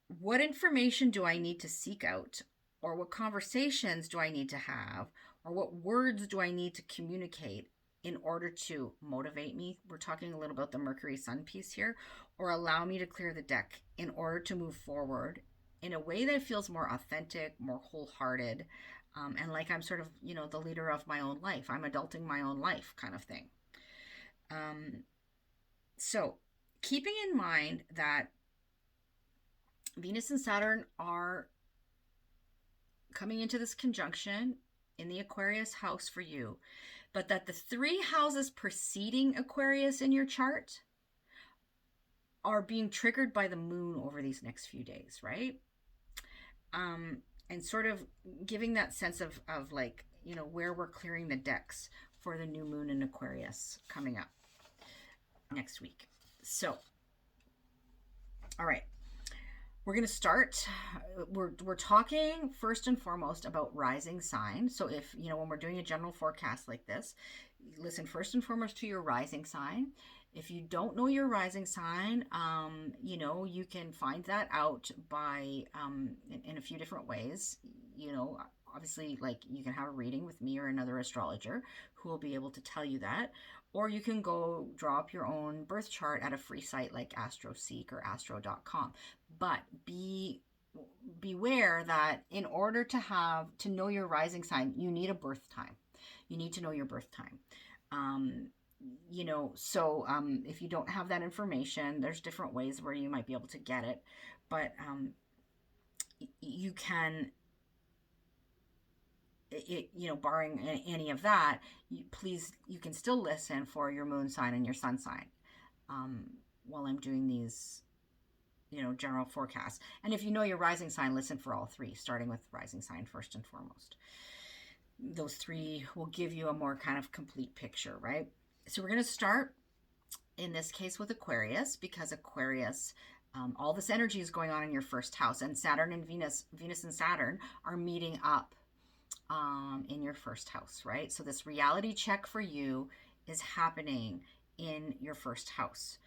S1: What information do I need to seek out, or what conversations do I need to have, or what words do I need to communicate in order to motivate me? We're talking a little about the Mercury Sun piece here, or allow me to clear the deck in order to move forward in a way that feels more authentic, more wholehearted, and like I'm sort of, the leader of my own life. I'm adulting my own life kind of thing. So keeping in mind that Venus and Saturn are coming into this conjunction in the Aquarius house for you, but that the 3 houses preceding Aquarius in your chart are being triggered by the moon over these next few days, right? And sort of giving that sense of like, where we're clearing the decks for the new moon in Aquarius coming up next week. So, all right. We're going to start, we're talking first and foremost about rising sign. So if, when we're doing a general forecast like this, listen first and foremost to your rising sign. If you don't know your rising sign, you can find that out by, in a few different ways. Obviously, like you can have a reading with me or another astrologer who will be able to tell you that. Or you can go draw up your own birth chart at a free site like AstroSeek or astro.com. But beware that in order to know your rising sign, you need a birth time. You need to know your birth time. If you don't have that information, there's different ways where you might be able to get it. But you can, barring any of that, you can still listen for your moon sign and your sun sign while I'm doing these, general forecasts. And if you know your rising sign, listen for all 3, starting with rising sign first and foremost. Those 3 will give you a more kind of complete picture, right? So we're going to start in this case with Aquarius, because Aquarius, all this energy is going on in your first house, and Saturn and Venus and Saturn are meeting up in your first house, right? So this reality check for you is happening in your first house.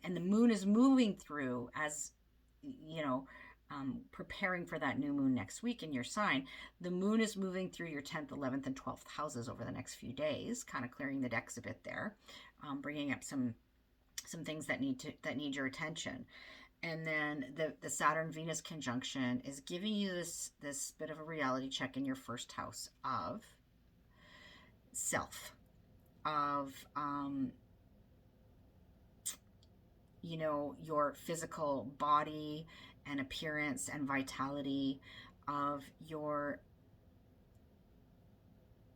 S1: And the moon is moving through as, preparing for that new moon next week in your sign. The moon is moving through your 10th, 11th, and 12th houses over the next few days, kind of clearing the decks a bit there, bringing up some things that need your attention. And then the Saturn-Venus conjunction is giving you this bit of a reality check in your first house of self, of, you know, your physical body and appearance and vitality, of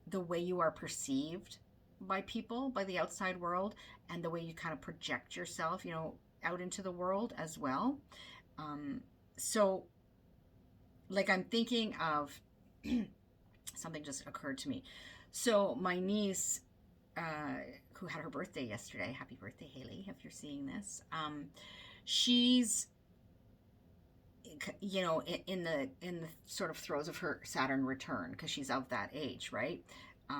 S1: the way you are perceived by people, by the outside world, and the way you kind of project yourself, you know, out into the world as well. So, like, I'm thinking of something just occurred to me. So, my niece, who had her birthday yesterday, happy birthday, Haley, if you're seeing this, she's, you know, in the sort of throes of her Saturn return, because she's of that age, right?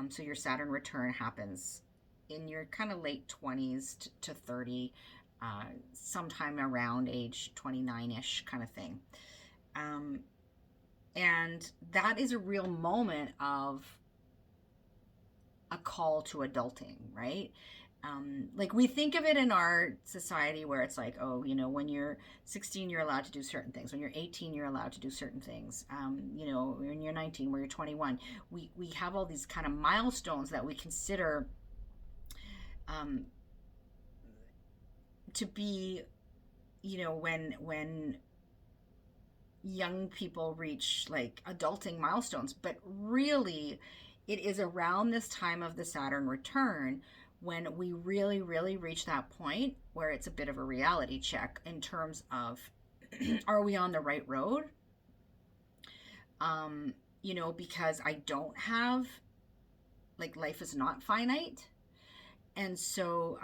S1: So your Saturn return happens in your kind of late 20s to 30, sometime around age 29-ish kind of thing. And that is a real moment of a call to adulting, right? Like, we think of it in our society where it's like, oh, you know, when you're 16, you're allowed to do certain things. When you're 18, you're allowed to do certain things. You know, when you're 19, when you're 21, we have all these kind of milestones that we consider to be, you know, when young people reach like adulting milestones. But really, it is around this time of the Saturn return when we really, really reach that point where it's a bit of a reality check in terms of, are we on the right road? You know, because I don't have, like, life is not finite. And so,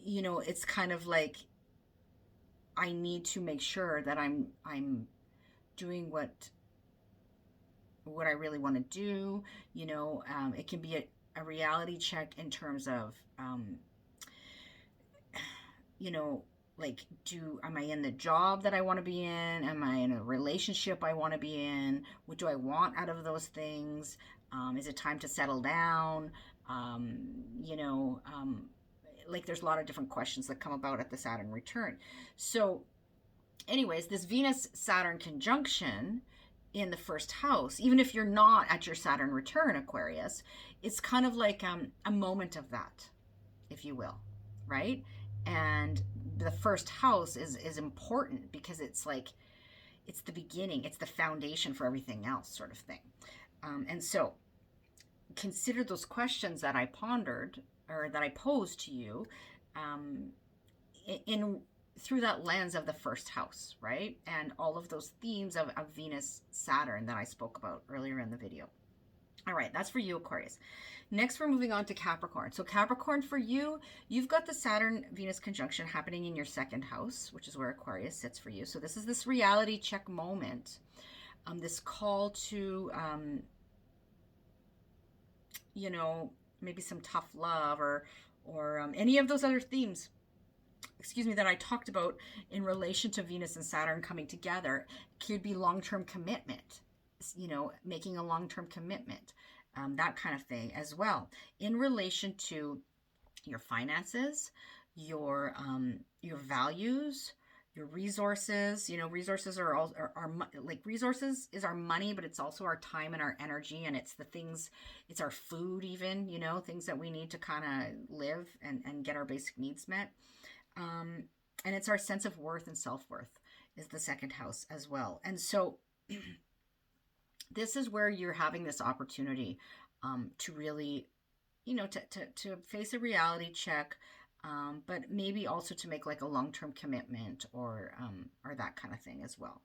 S1: you know, it's kind of like, I need to make sure that I'm doing what I really want to do. You know, it can be a reality check in terms of, you know, like, am I in the job that I want to be in? Am I in a relationship I want to be in? What do I want out of those things? Is it time to settle down? You know, like, there's a lot of different questions that come about at the Saturn return. So anyways, this Venus Saturn conjunction in the first house, even if you're not at your Saturn return, Aquarius, it's kind of like a moment of that, if you will, right? And the first house is important because it's like, it's the beginning, it's the foundation for everything else, sort of thing. And so consider those questions that I pondered, or that I posed to you, in through that lens of the first house, right? And all of those themes of Venus Saturn that I spoke about earlier in the video. All right, that's for you, Aquarius. Next, we're moving on to Capricorn. So Capricorn, for you, you've got the Saturn-Venus conjunction happening in your second house, which is where Aquarius sits for you. So this is this reality check moment, this call to, you know, maybe some tough love, or any of those other themes, excuse me, that I talked about in relation to Venus and Saturn coming together. Could be long-term commitment, you know, making a long-term commitment, that kind of thing as well, in relation to your finances, your values, your resources. You know, resources are all like, resources is our money, but it's also our time and our energy, and it's the things, it's our food, even, you know, things that we need to kind of live and get our basic needs met. And it's our sense of worth and self-worth is the second house as well. And so this is where you're having this opportunity to really, you know, to face a reality check, but maybe also to make like a long-term commitment, or that kind of thing as well.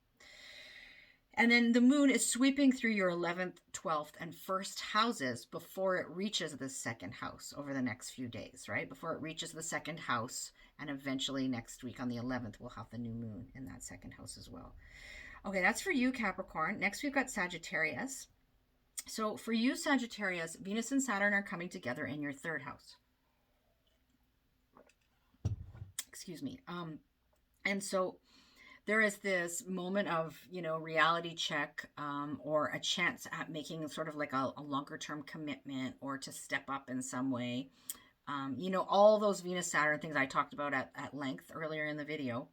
S1: And then the moon is sweeping through your 11th, 12th, and first houses before it reaches the second house over the next few days, right? Before it reaches the second house, and eventually next week on the 11th, we'll have the new moon in that second house as well. Okay, that's for you, Capricorn. Next, we've got Sagittarius. So for you, Sagittarius, Venus and Saturn are coming together in your third house. Excuse me. And so there is this moment of, you know, reality check, or a chance at making sort of like a longer term commitment, or to step up in some way. You know, all those Venus Saturn things I talked about at length earlier in the video,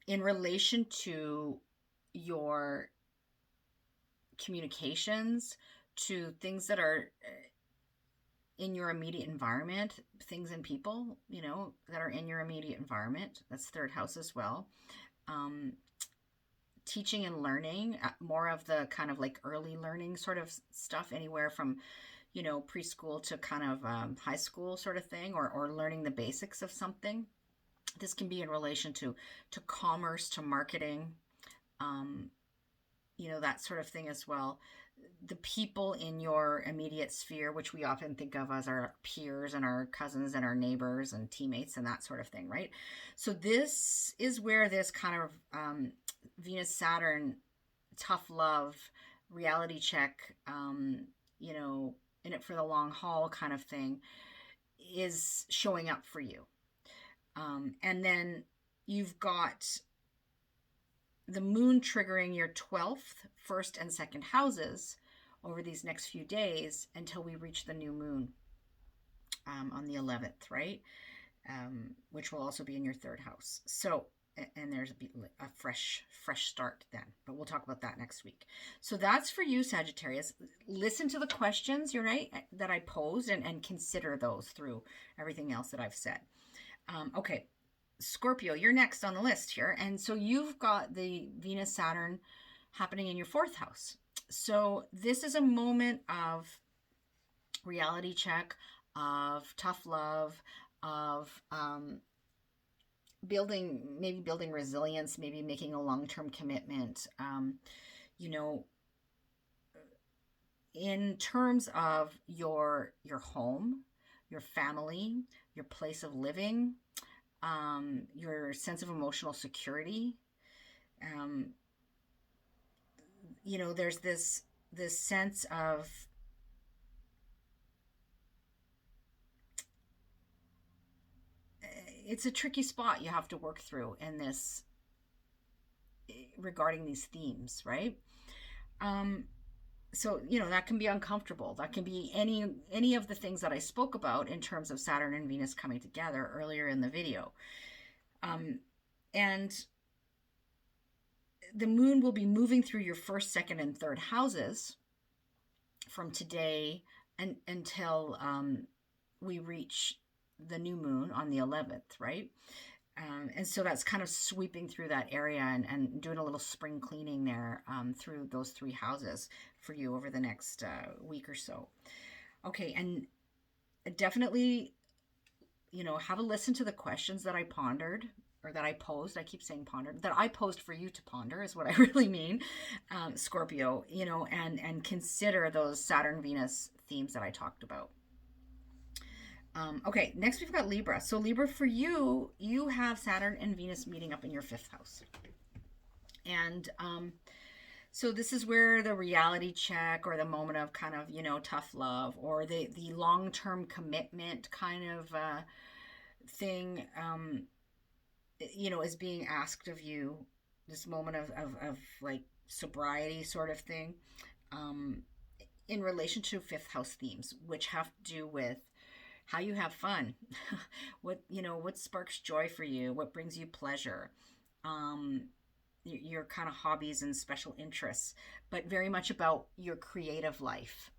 S1: in relation to your communications, to things that are in your immediate environment, things and people, that are in your immediate environment. That's third house as well. Teaching and learning, more of the kind of like early learning sort of stuff, anywhere from, preschool to kind of high school sort of thing, or learning the basics of something. This can be in relation to commerce, to marketing, that sort of thing as well. The people in your immediate sphere, which we often think of as our peers and our cousins and our neighbors and teammates and that sort of thing, right? So this is where this kind of Venus Saturn tough love reality check, in it for the long haul kind of thing is showing up for you. And then you've got the moon triggering your 12th, 1st, and 2nd houses over these next few days until we reach the new moon on the 11th, right? Which will also be in your 3rd house. So, and there's a fresh start then, but we'll talk about that next week. So that's for you, Sagittarius. Listen to the questions, that I posed, and consider those through everything else that I've said. Okay, Scorpio, you're next on the list here. And so you've got the Venus Saturn happening in your 4th house. So this is a moment of reality check, of tough love, of building resilience, maybe making a long-term commitment, in terms of your home, your family, your place of living, your sense of emotional security. There's this sense of it's a tricky spot you have to work through in this regarding these themes, right? So, that can be uncomfortable. That can be any of the things that I spoke about in terms of Saturn and Venus coming together earlier in the video. And the moon will be moving through your 1st, 2nd, and 3rd houses from today until we reach the new moon on the 11th, right? And so that's kind of sweeping through that area and doing a little spring cleaning there through those 3 houses for you over the next week or so. Okay, and definitely, have a listen to the questions that I pondered, or that I posed. I keep saying pondered. That I posed for you to ponder is what I really mean, Scorpio, and consider those Saturn-Venus themes that I talked about. Okay, next we've got Libra. So Libra, for you, you have Saturn and Venus meeting up in your 5th house. And so this is where the reality check, or the moment of kind of, tough love, or the long-term commitment kind of thing, is being asked of you. This moment of like sobriety sort of thing, in relation to 5th house themes, which have to do with how you have fun, what sparks joy for you, what brings you pleasure, your kind of hobbies and special interests, but very much about your creative life,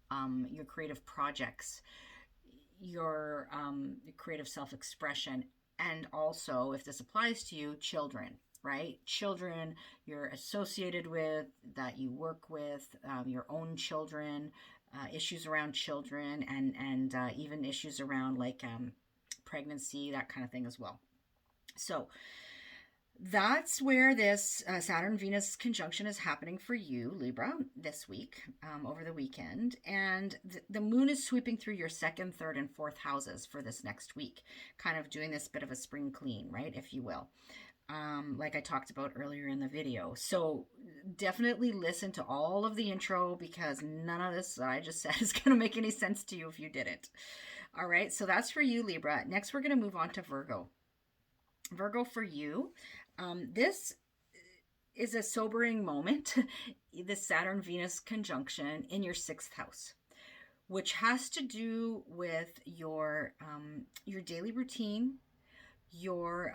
S1: your creative projects, your creative self-expression, and also, if this applies to you, children, right? Children you're associated with, that you work with, your own children, issues around children, and even issues around like pregnancy, that kind of thing as well. So that's where this Saturn-Venus conjunction is happening for you, Libra, this week, over the weekend. And the moon is sweeping through your 2nd, 3rd, and 4th houses for this next week, kind of doing this bit of a spring clean, right, if you will. Like I talked about earlier in the video. So definitely listen to all of the intro, because none of this that I just said is going to make any sense to you if you didn't. All right, so that's for you, Libra. Next, we're going to move on to Virgo. Virgo, for you, this is a sobering moment, the Saturn-Venus conjunction in your 6th house, which has to do with your daily routine, your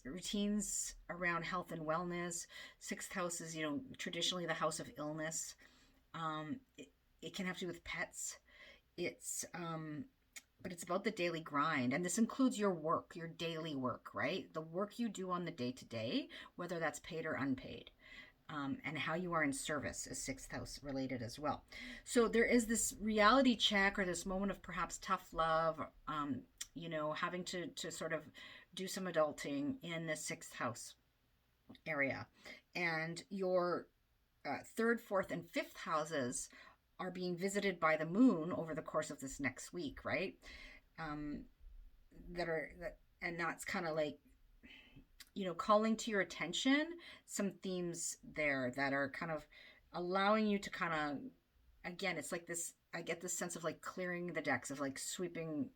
S1: routines around health and wellness. 6th house is, traditionally the house of illness. It can have to do with pets. It's but it's about the daily grind. And this includes your work, your daily work, right? The work you do on the day to day, whether that's paid or unpaid. And how you are in service is sixth house related as well. So there is this reality check or this moment of perhaps tough love, having to sort of do some adulting in the sixth house area. And your third, fourth, and fifth houses are being visited by the moon over the course of this next week, right? Um, and that's kind of like, calling to your attention some themes there that are kind of allowing you to kind of, again, it's like this, I get this sense of like clearing the decks, of like sweeping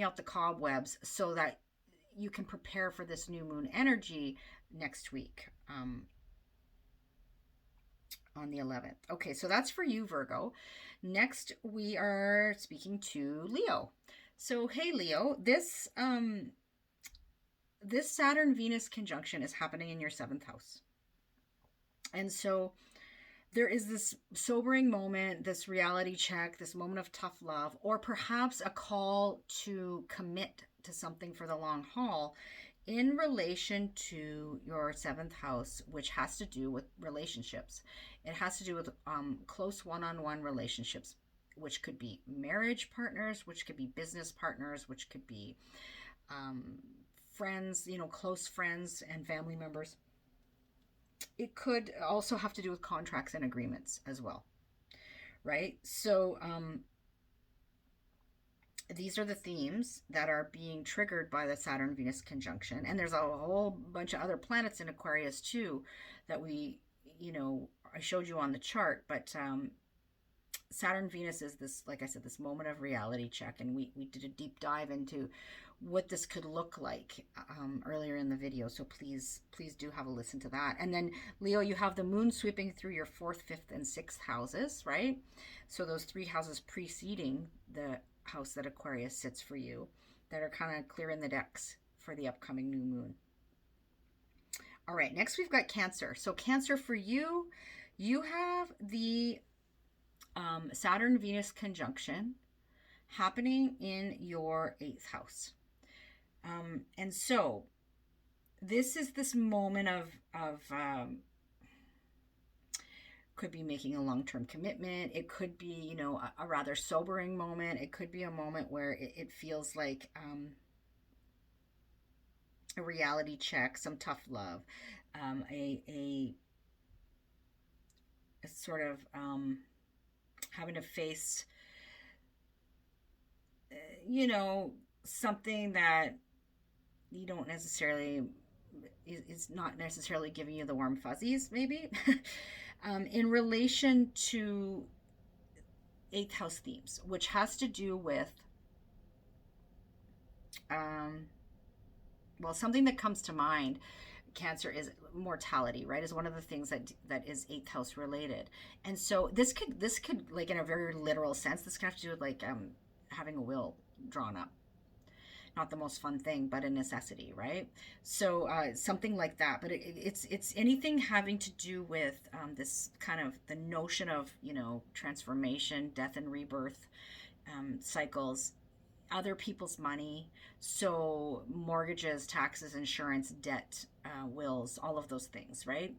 S1: out the cobwebs so that you can prepare for this new moon energy next week, on the 11th. Okay, so that's for you, Virgo. Next, we are speaking to Leo. So, hey, Leo, this Saturn-Venus conjunction is happening in your 7th house. And so there is this sobering moment, this reality check, this moment of tough love, or perhaps a call to commit to something for the long haul in relation to your 7th house, which has to do with relationships. It has to do with close one-on-one relationships, which could be marriage partners, which could be business partners, which could be friends, close friends and family members. It could also have to do with contracts and agreements as well, right? So these are the themes that are being triggered by the Saturn-Venus conjunction. And there's a whole bunch of other planets in Aquarius too that I showed you on the chart. But Saturn-Venus is this, like I said, this moment of reality check. And we did a deep dive into what this could look like earlier in the video. So please do have a listen to that. And then, Leo, you have the moon sweeping through your 4th, 5th, and 6th houses, right? So those 3 houses preceding the house that Aquarius sits for you, that are kind of clearing the decks for the upcoming new moon. All right, next we've got Cancer. So Cancer, for you, you have the Saturn-Venus conjunction happening in your 8th house. And so this is this moment of could be making a long-term commitment. It could be, a rather sobering moment. It could be a moment where it feels like a reality check, some tough love, a sort of having to face, something that you don't necessarily is not necessarily giving you the warm fuzzies, maybe. In relation to 8th house themes, which has to do with something that comes to mind, Cancer, is mortality, right? Is one of the things that is 8th house related. And so this could like, in a very literal sense, this could have to do with like having a will drawn up. Not the most fun thing, but a necessity, right? So something like that. But it's anything having to do with this kind of the notion of, transformation, death and rebirth cycles, other people's money. So mortgages, taxes, insurance, debt, wills, all of those things, right?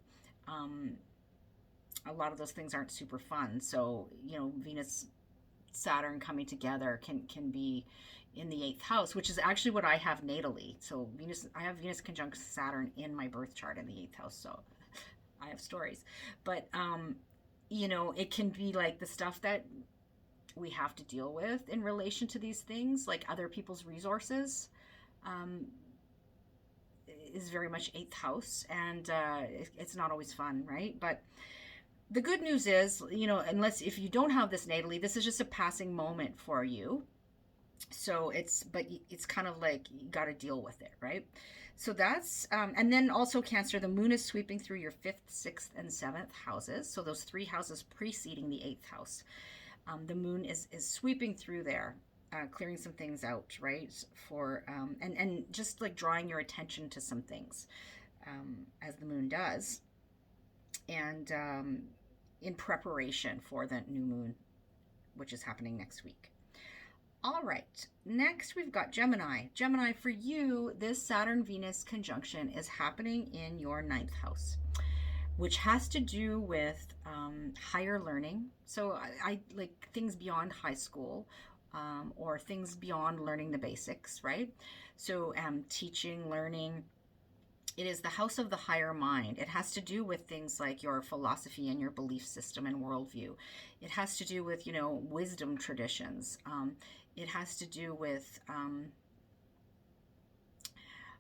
S1: A lot of those things aren't super fun. So, Venus, Saturn coming together can be in the 8th house, which is actually what I have natally. So I have Venus conjunct Saturn in my birth chart in the 8th house. So I have stories, but it can be like the stuff that we have to deal with in relation to these things, like other people's resources, is very much 8th house, and it's not always fun, right? But the good news is, if you don't have this natally, this is just a passing moment for you. So it's kind of like you got to deal with it, right? So that's and then also Cancer, the moon is sweeping through your 5th, 6th, and 7th houses. So those 3 houses preceding the 8th house. The moon is sweeping through there, clearing some things out, right? For and just like drawing your attention to some things, as the moon does, and in preparation for the new moon, which is happening next week. All right, next we've got Gemini. Gemini, for you, this Saturn-Venus conjunction is happening in your ninth house, which has to do with higher learning. So I like things beyond high school, or things beyond learning the basics, right? So teaching, learning. It is the house of the higher mind. It has to do with things like your philosophy and your belief system and worldview. It has to do with, wisdom traditions. It has to do with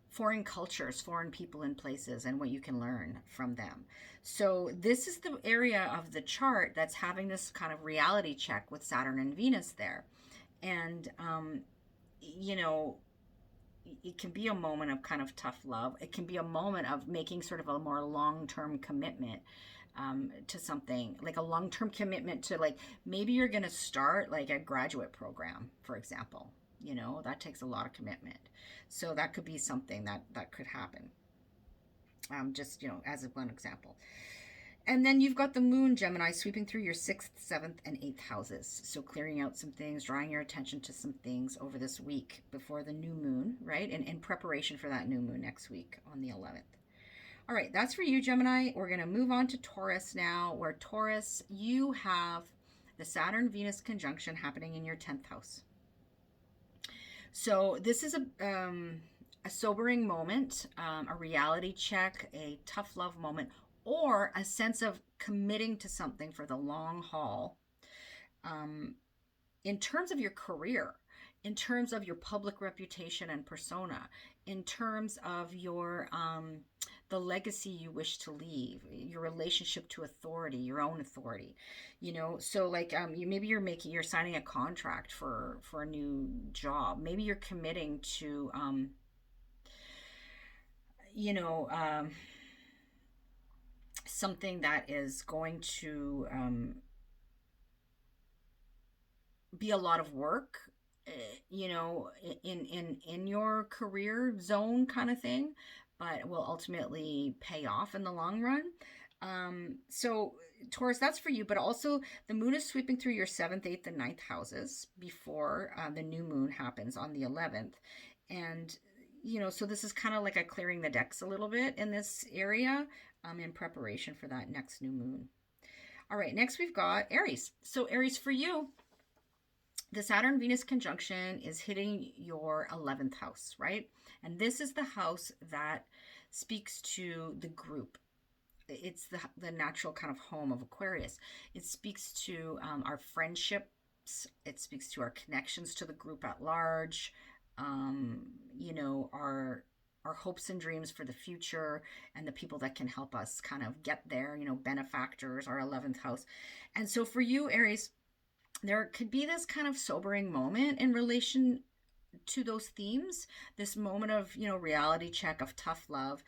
S1: foreign cultures, foreign people and places, and what you can learn from them. So this is the area of the chart that's having this kind of reality check with Saturn and Venus there. And, you know, it can be a moment of kind of tough love. It can be a moment of making sort of a more long-term commitment to something, like a long-term commitment to, like, maybe you're going to start like a graduate program, for example. That takes a lot of commitment. So that could be something that could happen. Just, as one example. And then you've got the moon, Gemini, sweeping through your 6th, 7th, and 8th houses. So clearing out some things, drawing your attention to some things over this week before the new moon, right? And in preparation for that new moon next week on the 11th. All right, that's for you, Gemini. We're going to move on to Taurus now, where Taurus, you have the Saturn-Venus conjunction happening in your 10th house. So this is a sobering moment, a reality check, a tough love moment, or a sense of committing to something for the long haul. In terms of your career, in terms of your public reputation and persona, in terms of your the legacy you wish to leave, your relationship to authority, your own authority, so like you're signing a contract for a new job. Maybe you're committing to something that is going to be a lot of work, in your career zone kind of thing, but will ultimately pay off in the long run. So Taurus, that's for you, but also the moon is sweeping through your 7th, 8th, and 9th houses before the new moon happens on the 11th. And, so this is kind of like a clearing the decks a little bit in this area in preparation for that next new moon. All right, next we've got Aries. So Aries, for you, the Saturn-Venus conjunction is hitting your 11th house, right? And this is the house that speaks to the group. It's the natural kind of home of Aquarius. It speaks to our friendships. It speaks to our connections to the group at large. Our hopes and dreams for the future and the people that can help us kind of get there, benefactors, our 11th house. And so for you, Aries, there could be this kind of sobering moment in relation to those themes, this moment of, reality check, of tough love,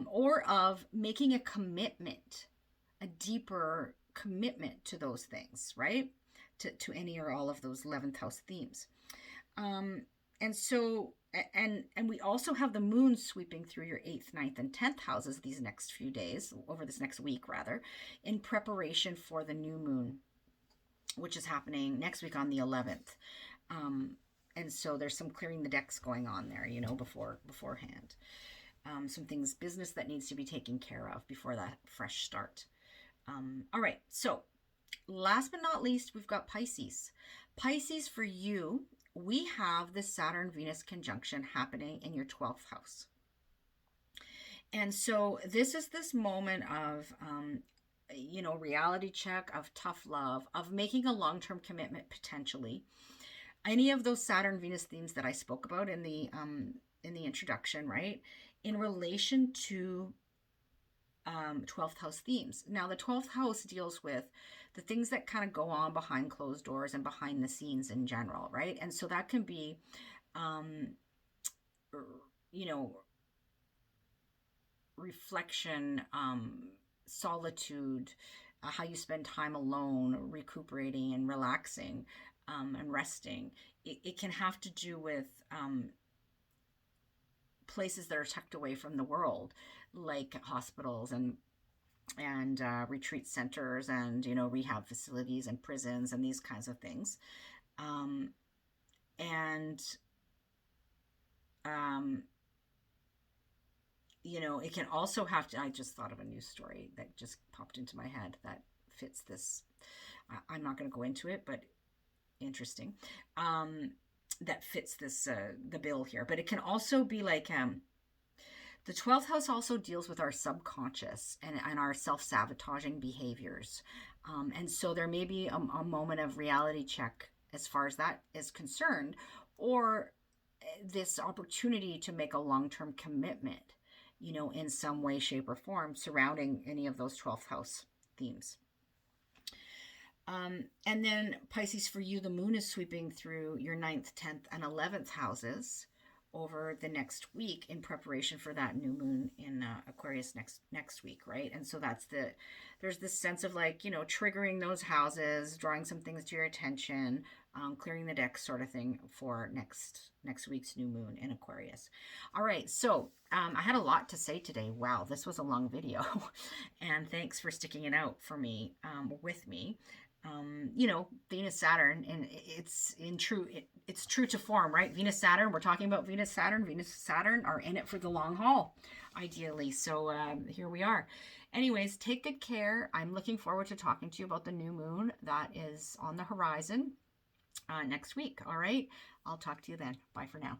S1: or of making a commitment, a deeper commitment to those things, right? To any or all of those 11th house themes. And so, and we also have the moon sweeping through your 8th, 9th, and 10th houses these next few days, over this next week rather, in preparation for the new moon, which is happening next week on the 11th. And so there's some clearing the decks going on there, beforehand. Some things, business that needs to be taken care of before that fresh start. All right, so last but not least, we've got Pisces. Pisces, for you, we have the Saturn-Venus conjunction happening in your 12th house. And so this is this moment of, reality check, of tough love, of making a long-term commitment potentially. Any of those Saturn-Venus themes that I spoke about in the introduction, right? In relation to 12th house themes. Now, the 12th house deals with the things that kind of go on behind closed doors and behind the scenes in general, right? And so that can be, reflection, solitude, how you spend time alone, recuperating and relaxing, and resting. It can have to do with places that are tucked away from the world, like hospitals and retreat centers and rehab facilities and prisons and these kinds of things. And, you know, it can also have to, I just thought of a news story that just popped into my head that fits this. I'm not going to go into it, but interesting. That fits this, the bill here. But it can also be like, the 12th house also deals with our subconscious and our self-sabotaging behaviors. And so there may be a moment of reality check as far as that is concerned, or this opportunity to make a long-term commitment, you know, in some way, shape, or form surrounding any of those 12th house themes. And then Pisces, for you, the moon is sweeping through your 9th, 10th, and 11th houses over the next week in preparation for that new moon in Aquarius next week, right? And so there's this sense of like, you know, triggering those houses, drawing some things to your attention, clearing the deck sort of thing for next week's new moon in Aquarius. All right, so I had a lot to say today. Wow, this was a long video, and thanks for sticking it out for me, with me. You know, Venus Saturn, and it's true to form, right? Venus Saturn, we're talking about Venus Saturn are in it for the long haul, ideally. So here we are. Anyways, take good care. I'm looking forward to talking to you about the new moon that is on the horizon next week. All right, I'll talk to you then. Bye for now.